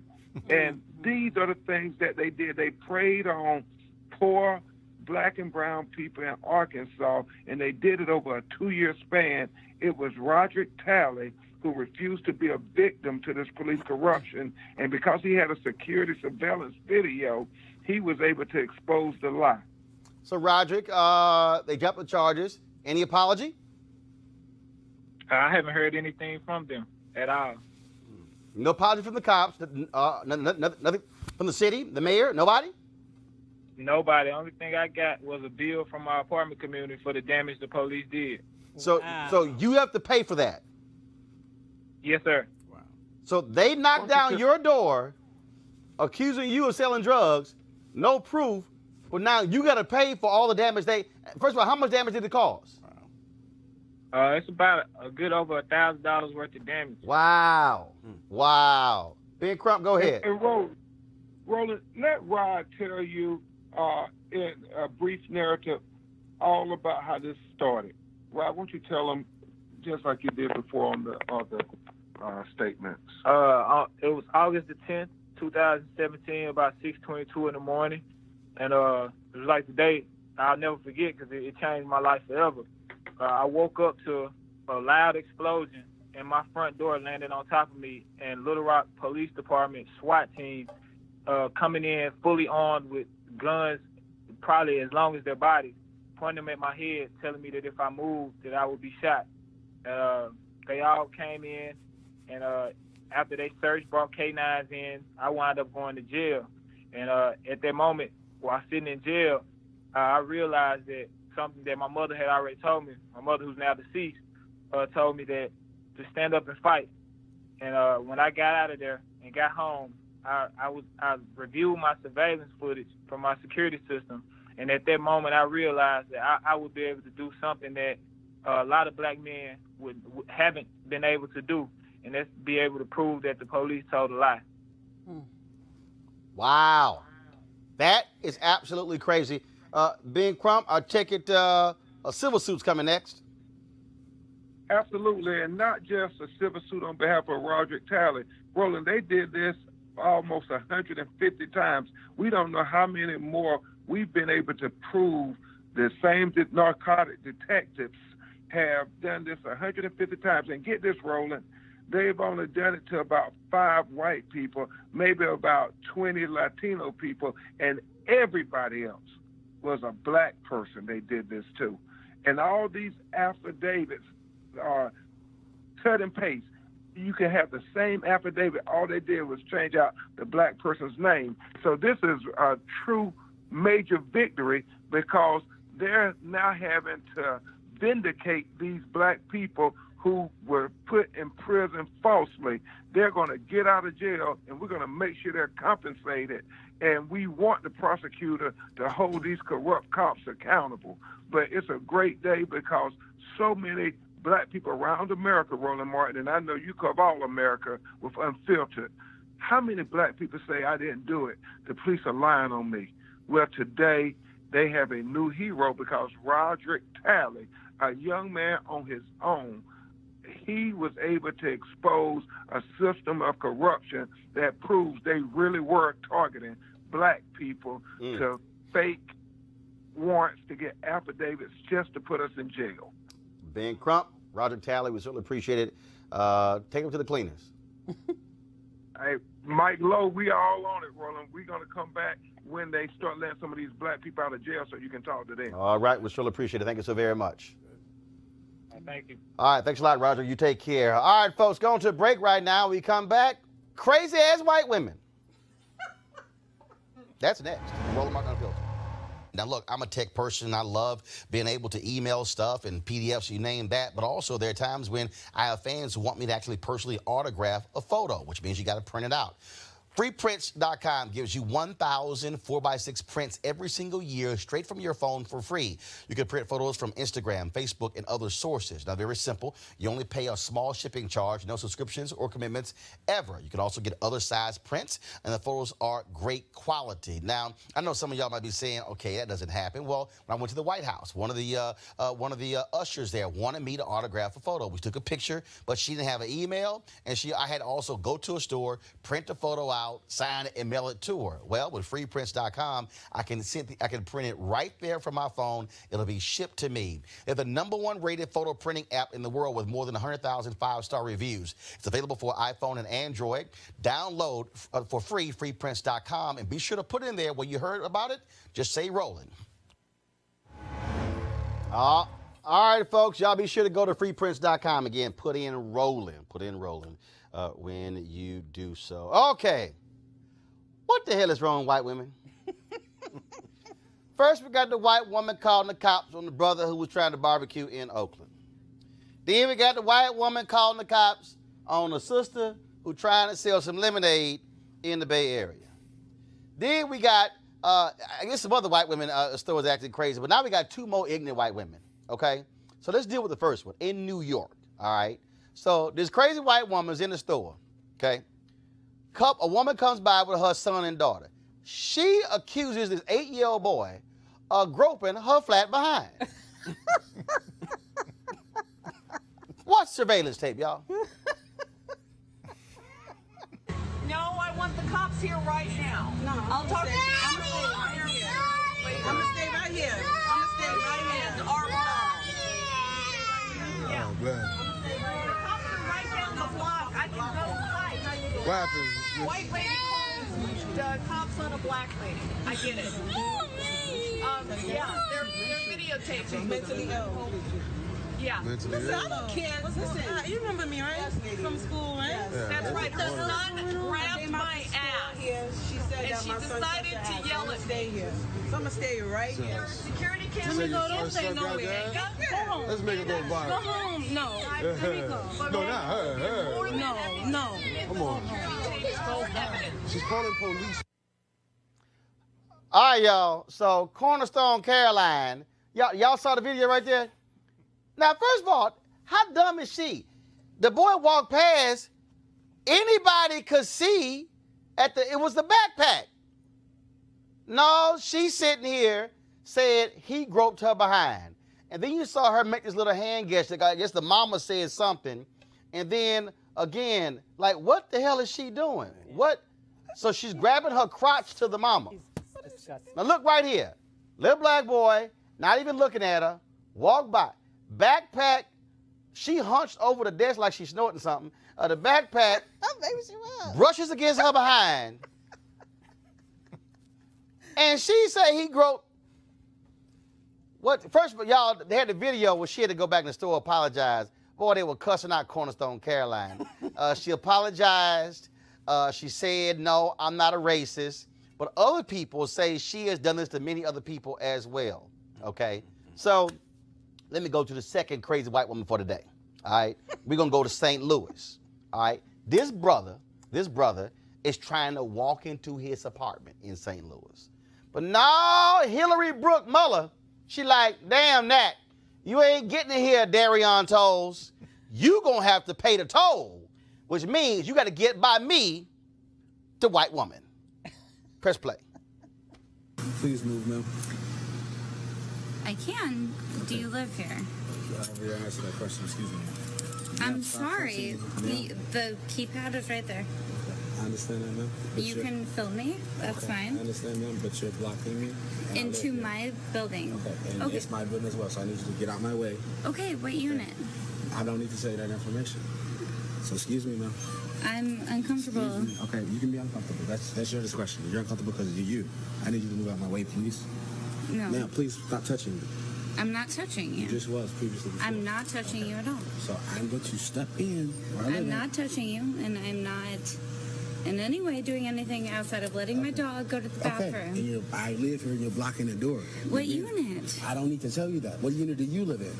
And these are the things that they did. They preyed on poor black and brown people in Arkansas, and they did it over a 2-year span. It was Roderick Talley who refused to be a victim to this police corruption, and because he had a security surveillance video, he was able to expose the lie. So, Roderick, they dropped the charges. Any apology? I haven't heard anything from them at all. No apology from the cops. Nothing from the city, the mayor. Nobody. Nobody. The only thing I got was a bill from my apartment community for the damage the police did. So, so you have to pay for that. Yes, sir. Wow. So they knocked down your door, accusing you of selling drugs, no proof, but now you got to pay for all the damage they. First of all, how much damage did it cause? It's about a good over $1,000 worth of damage. Wow. Wow. Ben Crump, go ahead. And Roland, let Rod tell you in a brief narrative all about how this started. Rod, why don't you tell them just like you did before on the other statements? It was August the 10th, 2017, about 6:22 in the morning. And it was like the day I'll never forget because it changed my life forever. I woke up to a loud explosion and my front door landed on top of me, and Little Rock Police Department SWAT team coming in fully armed with guns, probably as long as their bodies, pointing them at my head, telling me that if I moved, that I would be shot. They all came in, and after they searched, brought K9s in, I wound up going to jail. And at that moment, while sitting in jail, I realized that something that my mother had already told me, my mother who's now deceased, told me that to stand up and fight. And when I got out of there and got home, I reviewed my surveillance footage from my security system, and at that moment I realized that I would be able to do something that a lot of black men haven't been able to do, and that's be able to prove that the police told a lie. Wow. That is absolutely crazy. Ben Crump, I take it a civil suit's coming next. Absolutely, and not just a civil suit on behalf of Roderick Talley. Roland, they did this almost 150 times. We don't know how many more we've been able to prove. The same narcotic detectives have done this 150 times. And get this, Roland, they've only done it to about 5 white people, maybe about 20 Latino people, and everybody else was a black person they did this to. And all these affidavits are cut and paste. You can have the same affidavit. All they did was change out the black person's name. So this is a true major victory because they're now having to vindicate these black people who were put in prison falsely. They're going to get out of jail, and we're going to make sure they're compensated. And we want the prosecutor to hold these corrupt cops accountable. But it's a great day because so many black people around America, Roland Martin, and I know you cover all America with Unfiltered. How many black people say, I didn't do it? The police are lying on me. Well, today they have a new hero because Roderick Talley, a young man on his own, he was able to expose a system of corruption that proves they really were targeting black people to fake warrants to get affidavits just to put us in jail. Ben Crump, Roderick Talley, we certainly appreciate it. Take him to the cleaners. Hey, Mike Lowe, we are all on it, Roland. We're going to come back when they start letting some of these black people out of jail so you can talk to them. All right, we certainly appreciate it. Thank you so very much. Thank you. All right, thanks a lot, Roger. You take care. All right, folks, going to a break right now. We come back. Crazy-ass white women. That's next. Roland Martin Unfiltered. Now, look, I'm a tech person. I love being able to email stuff and PDFs, you name that. But also, there are times when I have fans who want me to actually personally autograph a photo, which means you got to print it out. Freeprints.com gives you 1,000 4x6 prints every single year straight from your phone for free. You can print photos from Instagram, Facebook, and other sources. Now, very simple. You only pay a small shipping charge, no subscriptions or commitments ever. You can also get other size prints, and the photos are great quality. Now, I know some of y'all might be saying, okay, that doesn't happen. Well, when I went to the White House, one of the ushers there wanted me to autograph a photo. We took a picture, but she didn't have an email, and I had to also go to a store, print the photo out, out, sign it, and mail it to her. Well, with freeprints.com, I can print it right there from my phone. It'll be shipped to me. They're the #1 rated photo printing app in the world with more than 100,000 5-star reviews. It's available for iPhone and Android. Download for free, freeprints.com, and be sure to put in there when you heard about it. Just say Roland. All right, folks, y'all be sure to go to freeprints.com. Again, put in Roland. Put in Roland when you do so. Okay. What the hell is wrong with white women? First, we got the white woman calling the cops on the brother who was trying to barbecue in Oakland. Then we got the white woman calling the cops on a sister who trying to sell some lemonade in the Bay Area. Then we got, I guess some other white women stores acting crazy, but now we got 2 more ignorant white women, okay? So let's deal with the first one, in New York, all right? So this crazy white woman's in the store, okay? A woman comes by with her son and daughter. She accuses this 8-year-old boy of groping her flat behind. Watch surveillance tape, y'all. No, I want the cops here right now. No, I'll talk to you. I'm gonna stay right here. I'm gonna stay right here. I'm gonna stay right here. And arm in arm. Yeah. Oh, man. The cops are right down the block. I can go hide. What happened? White lady calls cops on a black lady. I get it. Yeah, they're videotaping. Mentally ill. Yeah. Mentally Listen, I ill? don't care. Listen, you remember me, right? From school, right? Yeah. That's right. The son grabbed my ass. Here, she said And that she my son decided touched her to ass. yell I'm gonna at stay here. So I'm gonna stay right here. Security So camera. your Don't say son no. got We that? ain't got Go home. Let's make it go viral. Go home. No. Let me go. No, not her. No. Come on. She's calling police. All right, y'all. So Cornerstone, Caroline. Y'all saw the video right there? Now, first of all, how dumb is she? The boy walked past. Anybody could see it was the backpack. No, she's sitting here said he groped her behind. And then you saw her make this little hand gesture. I guess the mama said something. And then again, like, what the hell is she doing? What? So she's grabbing her crotch to the mama. Now look right here. Little black boy, not even looking at her, walk by. Backpack, she hunched over the desk like she's snorting something. The backpack Maybe she was. brushes against her behind. And she said he groped. What? First of all, y'all, they had the video where she had to go back in the store, apologize. Boy, they were cussing out Cornerstone Caroline. She apologized. She said, no, I'm not a racist. But other people say she has done this to many other people as well. Okay? So let me go to the second crazy white woman for today. All right? We're going to go to St. Louis. All right? This brother is trying to walk into his apartment in St. Louis. But no, Hillary Brooke Muller, she like, damn that. You ain't getting in here, Darion Tolls. You gonna have to pay the toll, which means you got to get by me, the white woman. Press play. Please move, ma'am. I can. Do you live here? I already answered that question. Excuse me. I'm sorry. The keypad is right there. I understand that, ma'am. You can film me. That's I fine. understand, ma'am, but you're blocking me. and I Into live here. my building. Okay, and Okay. it's my building as well, so I need you to get out my way. Okay, what unit? I don't need to say that information. So excuse me, ma'am. I'm uncomfortable. Excuse me. Okay, you can be uncomfortable. That's your discretion. You're uncomfortable because you're you. I need you to move out my way, please. No. Ma'am, please stop touching me. I'm not touching You you. just was previously. Before. I'm not touching you at all. So I'm going to step in where I live I'm at. not touching you, and I'm not in any way doing anything outside of letting my dog go to the Okay, bathroom. and I live here and you're blocking the door. What unit? I don't need to tell you that. What unit do you live in?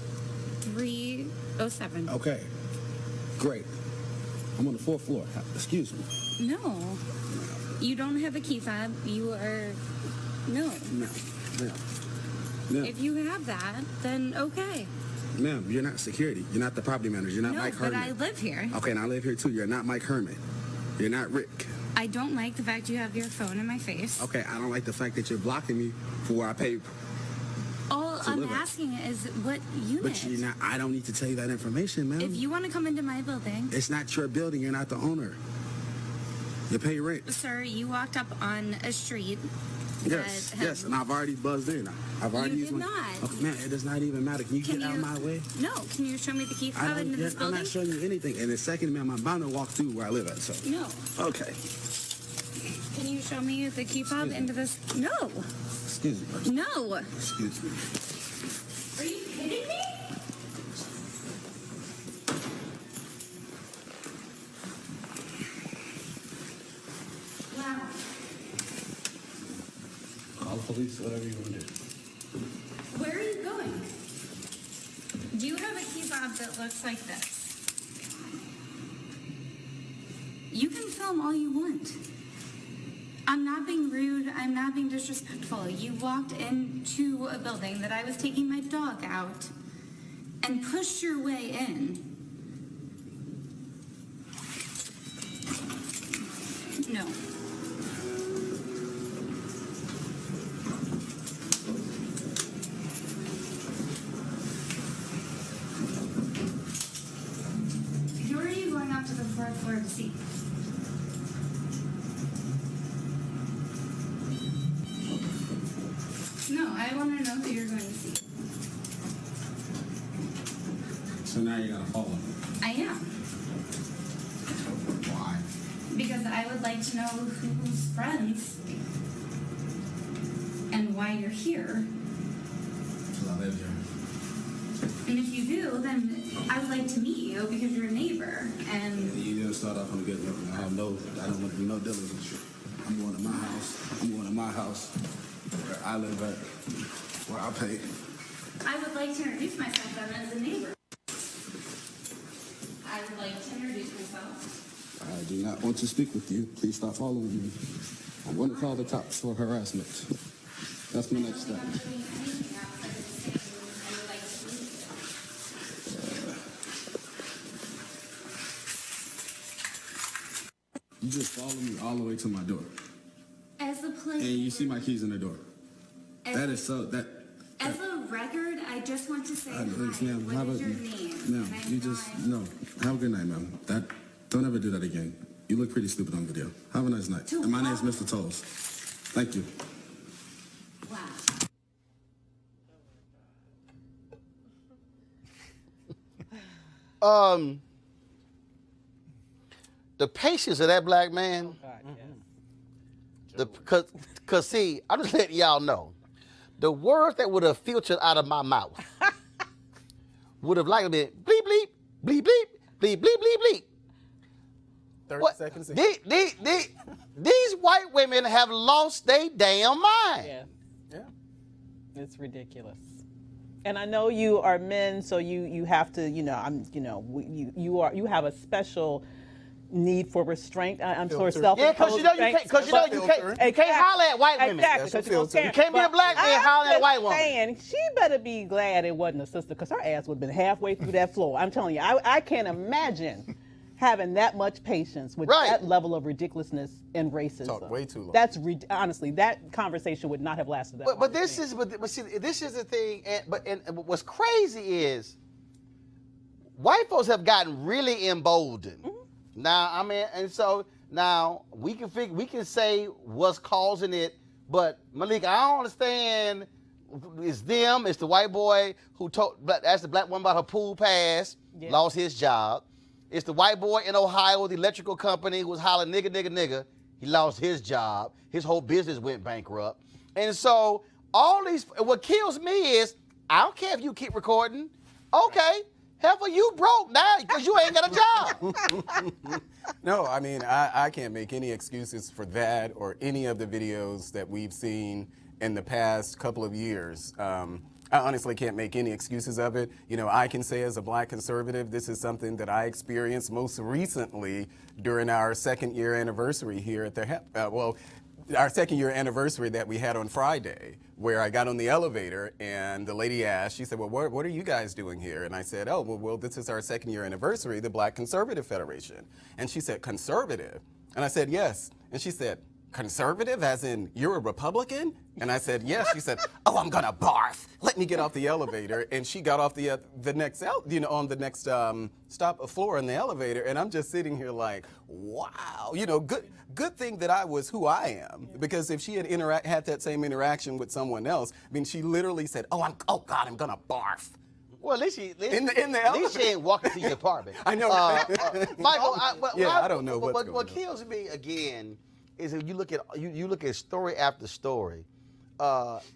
307. Okay, great. I'm on the 4th floor. Excuse me. No. You don't have a key fob. You are... No. No. If you have that, then okay. Ma'am, you're not security. You're not the property manager. You're not No, Mike but Herman. I live here. Okay, and I live here too. You're not Mike Herman. You're not Rick. I don't like the fact you have your phone in my face. Okay, I don't like the fact that you're blocking me for where I pay. All to I'm live at. asking is what unit? But you're not. I don't need to tell you that information, ma'am. If you want to come into my building, It's not your building. You're not the owner. You pay rent. Sir, you walked up on a street. Yes, that has- yes, and I've already buzzed in. I've already You used did my. not. Oh, man, it does not even matter. Can you get out of my way? No. Can you show me the key I fob don't, into this I'm building? not showing you anything. And the second, ma'am, I'm bound to walk through where I live at. So. No. Okay. Can you show me the key fob into this? No. Excuse me. No. Excuse me. Are you kidding me? Wow. Call the police, whatever you want to do. Where are you going? Do you have a key fob that looks like this? You can film all you want. I'm not being rude. I'm not being disrespectful. You walked into a building that I was taking my dog out and pushed your way in. No. Who are you going up to the fourth floor to see? No, I want to know who you're going to see. So now you're gonna follow. I am. Why? Because I would like to know who's friends and why you're here. Because I live here. And if you do, then I would like to meet you because you're a neighbor. And You didn't start off on a good note. I don't want to do no dealing with you. I'm going to my house. I'm going to my house where I live at, where I pay. I would like to introduce myself then as a neighbor. I would like to introduce myself. I do not want to speak with you. Please stop following me. I'm going to call the cops for harassment. That's my next step. You just follow me all the way to my door. As a player. And you see my keys in the door. That is so, that. As a record, I just want to say hi. Ma'am, What is your name? Ma'am, you just, no. Have a good night, ma'am. Don't ever do that again. You look pretty stupid on video. Have a nice night. And my name's Mr. Tolles. Thank you. The patience of that black man. Cause see, I'm just letting y'all know, the words that would have filtered out of my mouth would have likely been bleep bleep bleep bleep bleep bleep bleep bleep. 30 seconds in. These white women have lost their damn mind. Yeah. It's ridiculous. And I know you are men, so you have to, you have a special need for restraint. I'm sort of self. Yeah, because you can't holler at white women. Exactly. You can't be a black man hollering at a white woman. Saying, she better be glad it wasn't a sister, because her ass would have been halfway through that floor. I'm telling you, I can't imagine having that much patience with that level of ridiculousness and racism. Talk way too long. That's honestly, that conversation would not have lasted that long. But this is the thing. And what's crazy is white folks have gotten really emboldened. Mm-hmm. Now, I mean, and so now we can say what's causing it, but Malik, I don't understand. It's them. It's the white boy who asked the black woman about her pool pass, lost his job. It's the white boy in Ohio, the electrical company who was hollering nigga, nigga, nigga. He lost his job. His whole business went bankrupt. And so what kills me is, I don't care if you keep recording. Okay. Heifer, you broke now because you ain't got a job. No, I mean, I can't make any excuses for that or any of the videos that we've seen in the past couple of years. I honestly can't make any excuses of it. You know, I can say as a black conservative, this is something that I experienced most recently during our second-year anniversary here at our second-year anniversary that we had on Friday, where I got on the elevator and the lady asked, she said, well, what are you guys doing here? And I said, oh, well, this is our second-year anniversary, the Black Conservative Federation. And she said, conservative? And I said, yes. And she said, conservative, as in you're a Republican? And I said, yes. She said, oh, I'm gonna barf. Let me get off the elevator. And she got off the next, on the next stop floor in the elevator. And I'm just sitting here like, wow, good thing that I was who I am. Because if she had had that same interaction with someone else, I mean, she literally said, oh God, I'm gonna barf. Well, at least she ain't walking to your apartment. I know. Michael, I don't know what's going on. What kills me again is if you look at story after story,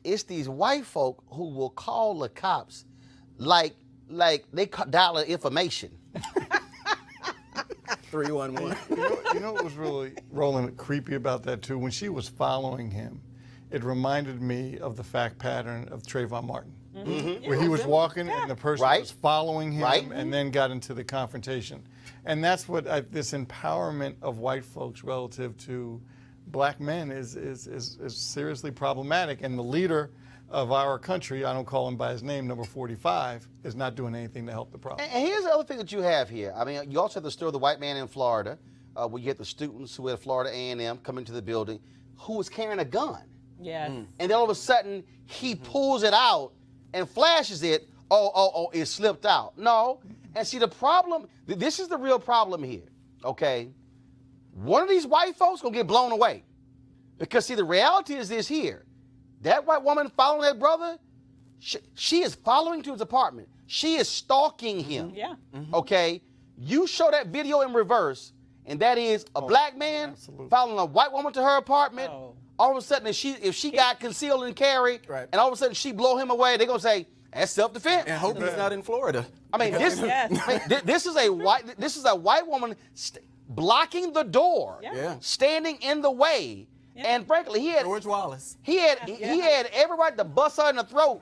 it's these white folk who will call the cops like they dial information. 311. You know what was really, Roland, creepy about that too? When she was following him, it reminded me of the fact pattern of Trayvon Martin. Mm-hmm. Where he was walking and the person was following him and then got into the confrontation. And that's what this empowerment of white folks relative to black men is seriously problematic. And the leader of our country, I don't call him by his name, number 45, is not doing anything to help the problem. And here's the other thing that you have here. I mean, you also have the story of the white man in Florida, where you get the students who had Florida A&M come into the building who was carrying a gun. Yes. And then all of a sudden, he pulls it out and flashes it. Oh, it slipped out. No. And see, the problem, this is the real problem here, okay? One of these white folks gonna get blown away. Because see, the reality is this here. That white woman following that brother, she is following to his apartment. She is stalking him. Yeah. Okay? You show that video in reverse, and that is a black man following a white woman to her apartment. All of a sudden, if she got concealed and carry, and all of a sudden she blow him away, they're gonna say, that's self-defense. And hope he's not in Florida. I mean, this is a white woman blocking the door, standing in the way. And frankly, he had George Wallace. He had every right to bust her in the throat.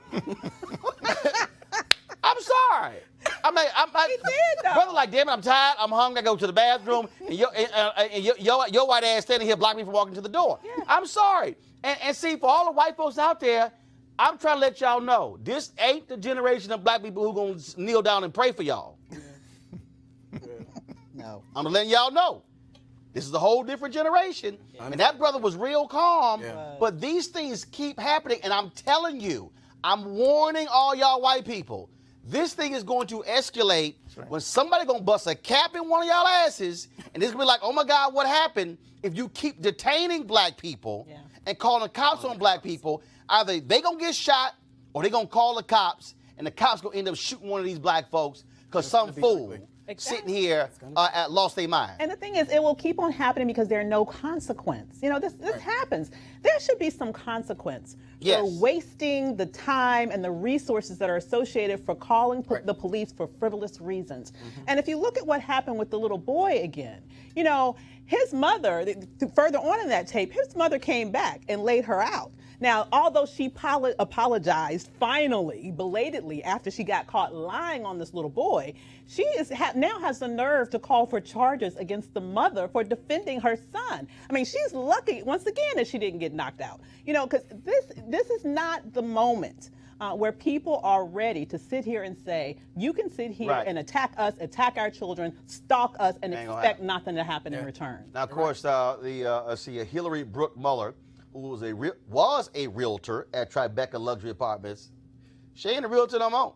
I'm sorry. I mean, he did, brother, like, damn it, I'm tired, I'm hungry, I go to the bathroom, and your white ass standing here blocking me from walking to the door. Yeah. I'm sorry. And see, for all the white folks out there, I'm trying to let y'all know, this ain't the generation of black people who gonna kneel down and pray for y'all. No. I'm letting y'all know. This is a whole different generation. And that brother was real calm, but these things keep happening, and I'm telling you, I'm warning all y'all white people, this thing is going to escalate when somebody gonna bust a cap in one of y'all asses, and it's gonna be like, oh my God, what happened? If you keep detaining black people and calling the cops on black people, either they gonna get shot or they gonna call the cops, and the cops gonna end up shooting one of these black folks because some fool sitting here lost their mind. And the thing is, it will keep on happening because there's no consequence. You know, this happens. There should be some consequence for wasting the time and the resources that are associated for calling the police for frivolous reasons. And if you look at what happened with the little boy again, you know, his mother, further on in that tape, his mother came back and laid her out. Now, although she apologized finally, belatedly, after she got caught lying on this little boy, she now has the nerve to call for charges against the mother for defending her son. I mean, she's lucky, once again, that she didn't get knocked out. You know, because this is not the moment where people are ready to sit here and say, you can sit here and attack us, attack our children, stalk us, and expect nothing to happen in return. Now, of course, Hillary Brooke Muller, who was a realtor at Tribeca Luxury Apartments, she ain't a realtor no more.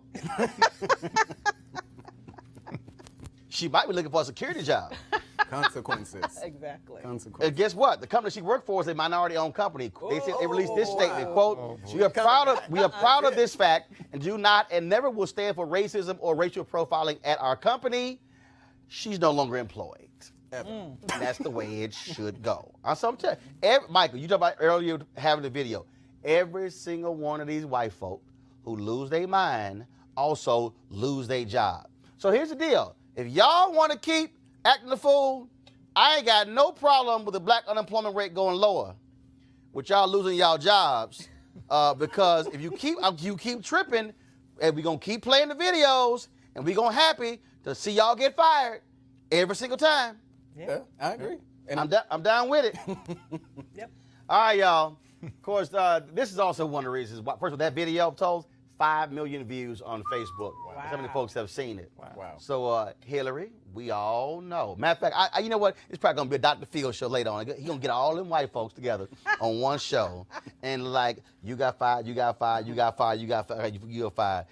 She might be looking for a security job. Consequences. Exactly. Consequences. And guess what? The company she worked for is a minority-owned company. They released this statement, quote, we are proud of this fact and do not and never will stand for racism or racial profiling at our company. She's no longer employed. And that's the way it should go. I'm telling you, Michael, you talked about earlier having the video. Every single one of these white folk who lose their mind also lose their job. So here's the deal. If y'all want to keep acting the fool, I ain't got no problem with the black unemployment rate going lower, with y'all losing y'all jobs, because if you keep tripping, and we gonna keep playing the videos, and we gonna happy to see y'all get fired every single time. Yeah, I agree. And I'm down with it. Yep. All right, y'all. Of course, this is also one of the reasons why. First of all, that video told 5 million views on Facebook. How many folks have seen it? Wow. So, Hillary, we all know. Matter of fact, you know what? It's probably going to be a Dr. Phil show later on. He's going to get all them white folks together on one show. And like, you got fired, you got fired, you got fired, you got fired, you got fired.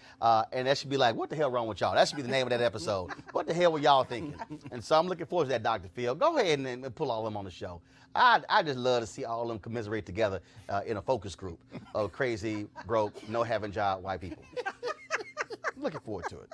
And that should be like, what the hell wrong with y'all? That should be the name of that episode. What the hell were y'all thinking? And so I'm looking forward to that, Dr. Phil. Go ahead and pull all of them on the show. I just love to see all of them commiserate together in a focus group of crazy, broke, no having job white people. Looking forward to it.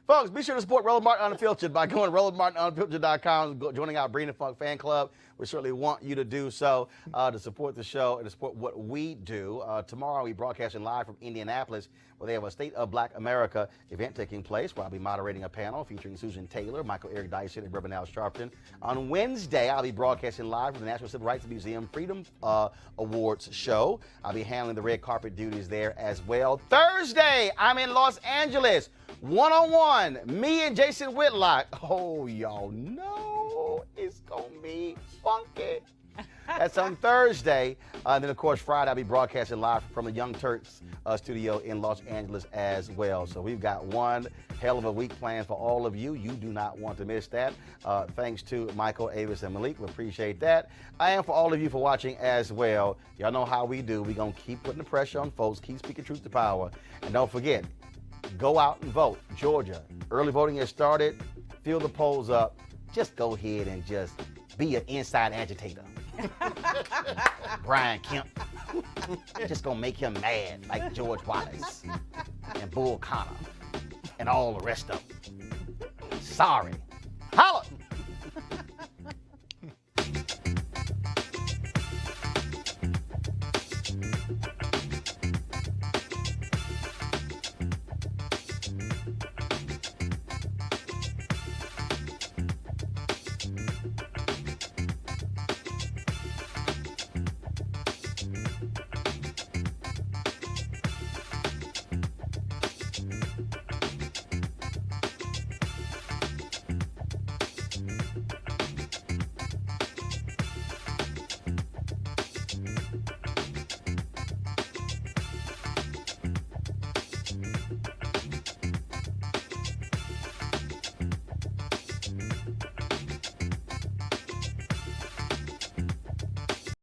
Folks, be sure to support Roland Martin Unfiltered by going to RolandMartinUnfiltered.com and joining our Breen and Funk fan club. We certainly want you to do so to support the show and to support what we do. Tomorrow, we broadcasting live from Indianapolis, where they have a State of Black America event taking place, where I'll be moderating a panel featuring Susan Taylor, Michael Eric Dyson, and Reverend Al Sharpton. On Wednesday, I'll be broadcasting live from the National Civil Rights Museum Freedom Awards show. I'll be handling the red carpet duties there as well. Thursday, I'm in Los Angeles. One-on-one, me and Jason Whitlock. Oh, y'all know it's going to be funky. That's on Thursday. And then, of course, Friday, I'll be broadcasting live from the Young Turks studio in Los Angeles as well. So we've got one hell of a week planned for all of you. You do not want to miss that. Thanks to Michael, Avis, and Malik. We appreciate that. And for all of you for watching as well. Y'all know how we do. We're going to keep putting the pressure on folks, keep speaking truth to power. And don't forget, go out and vote. Georgia, early voting has started. Fill the polls up. Just go ahead and just be an inside agitator. Brian Kemp. Just gonna make him mad like George Wallace and Bull Connor and all the rest of them. Sorry.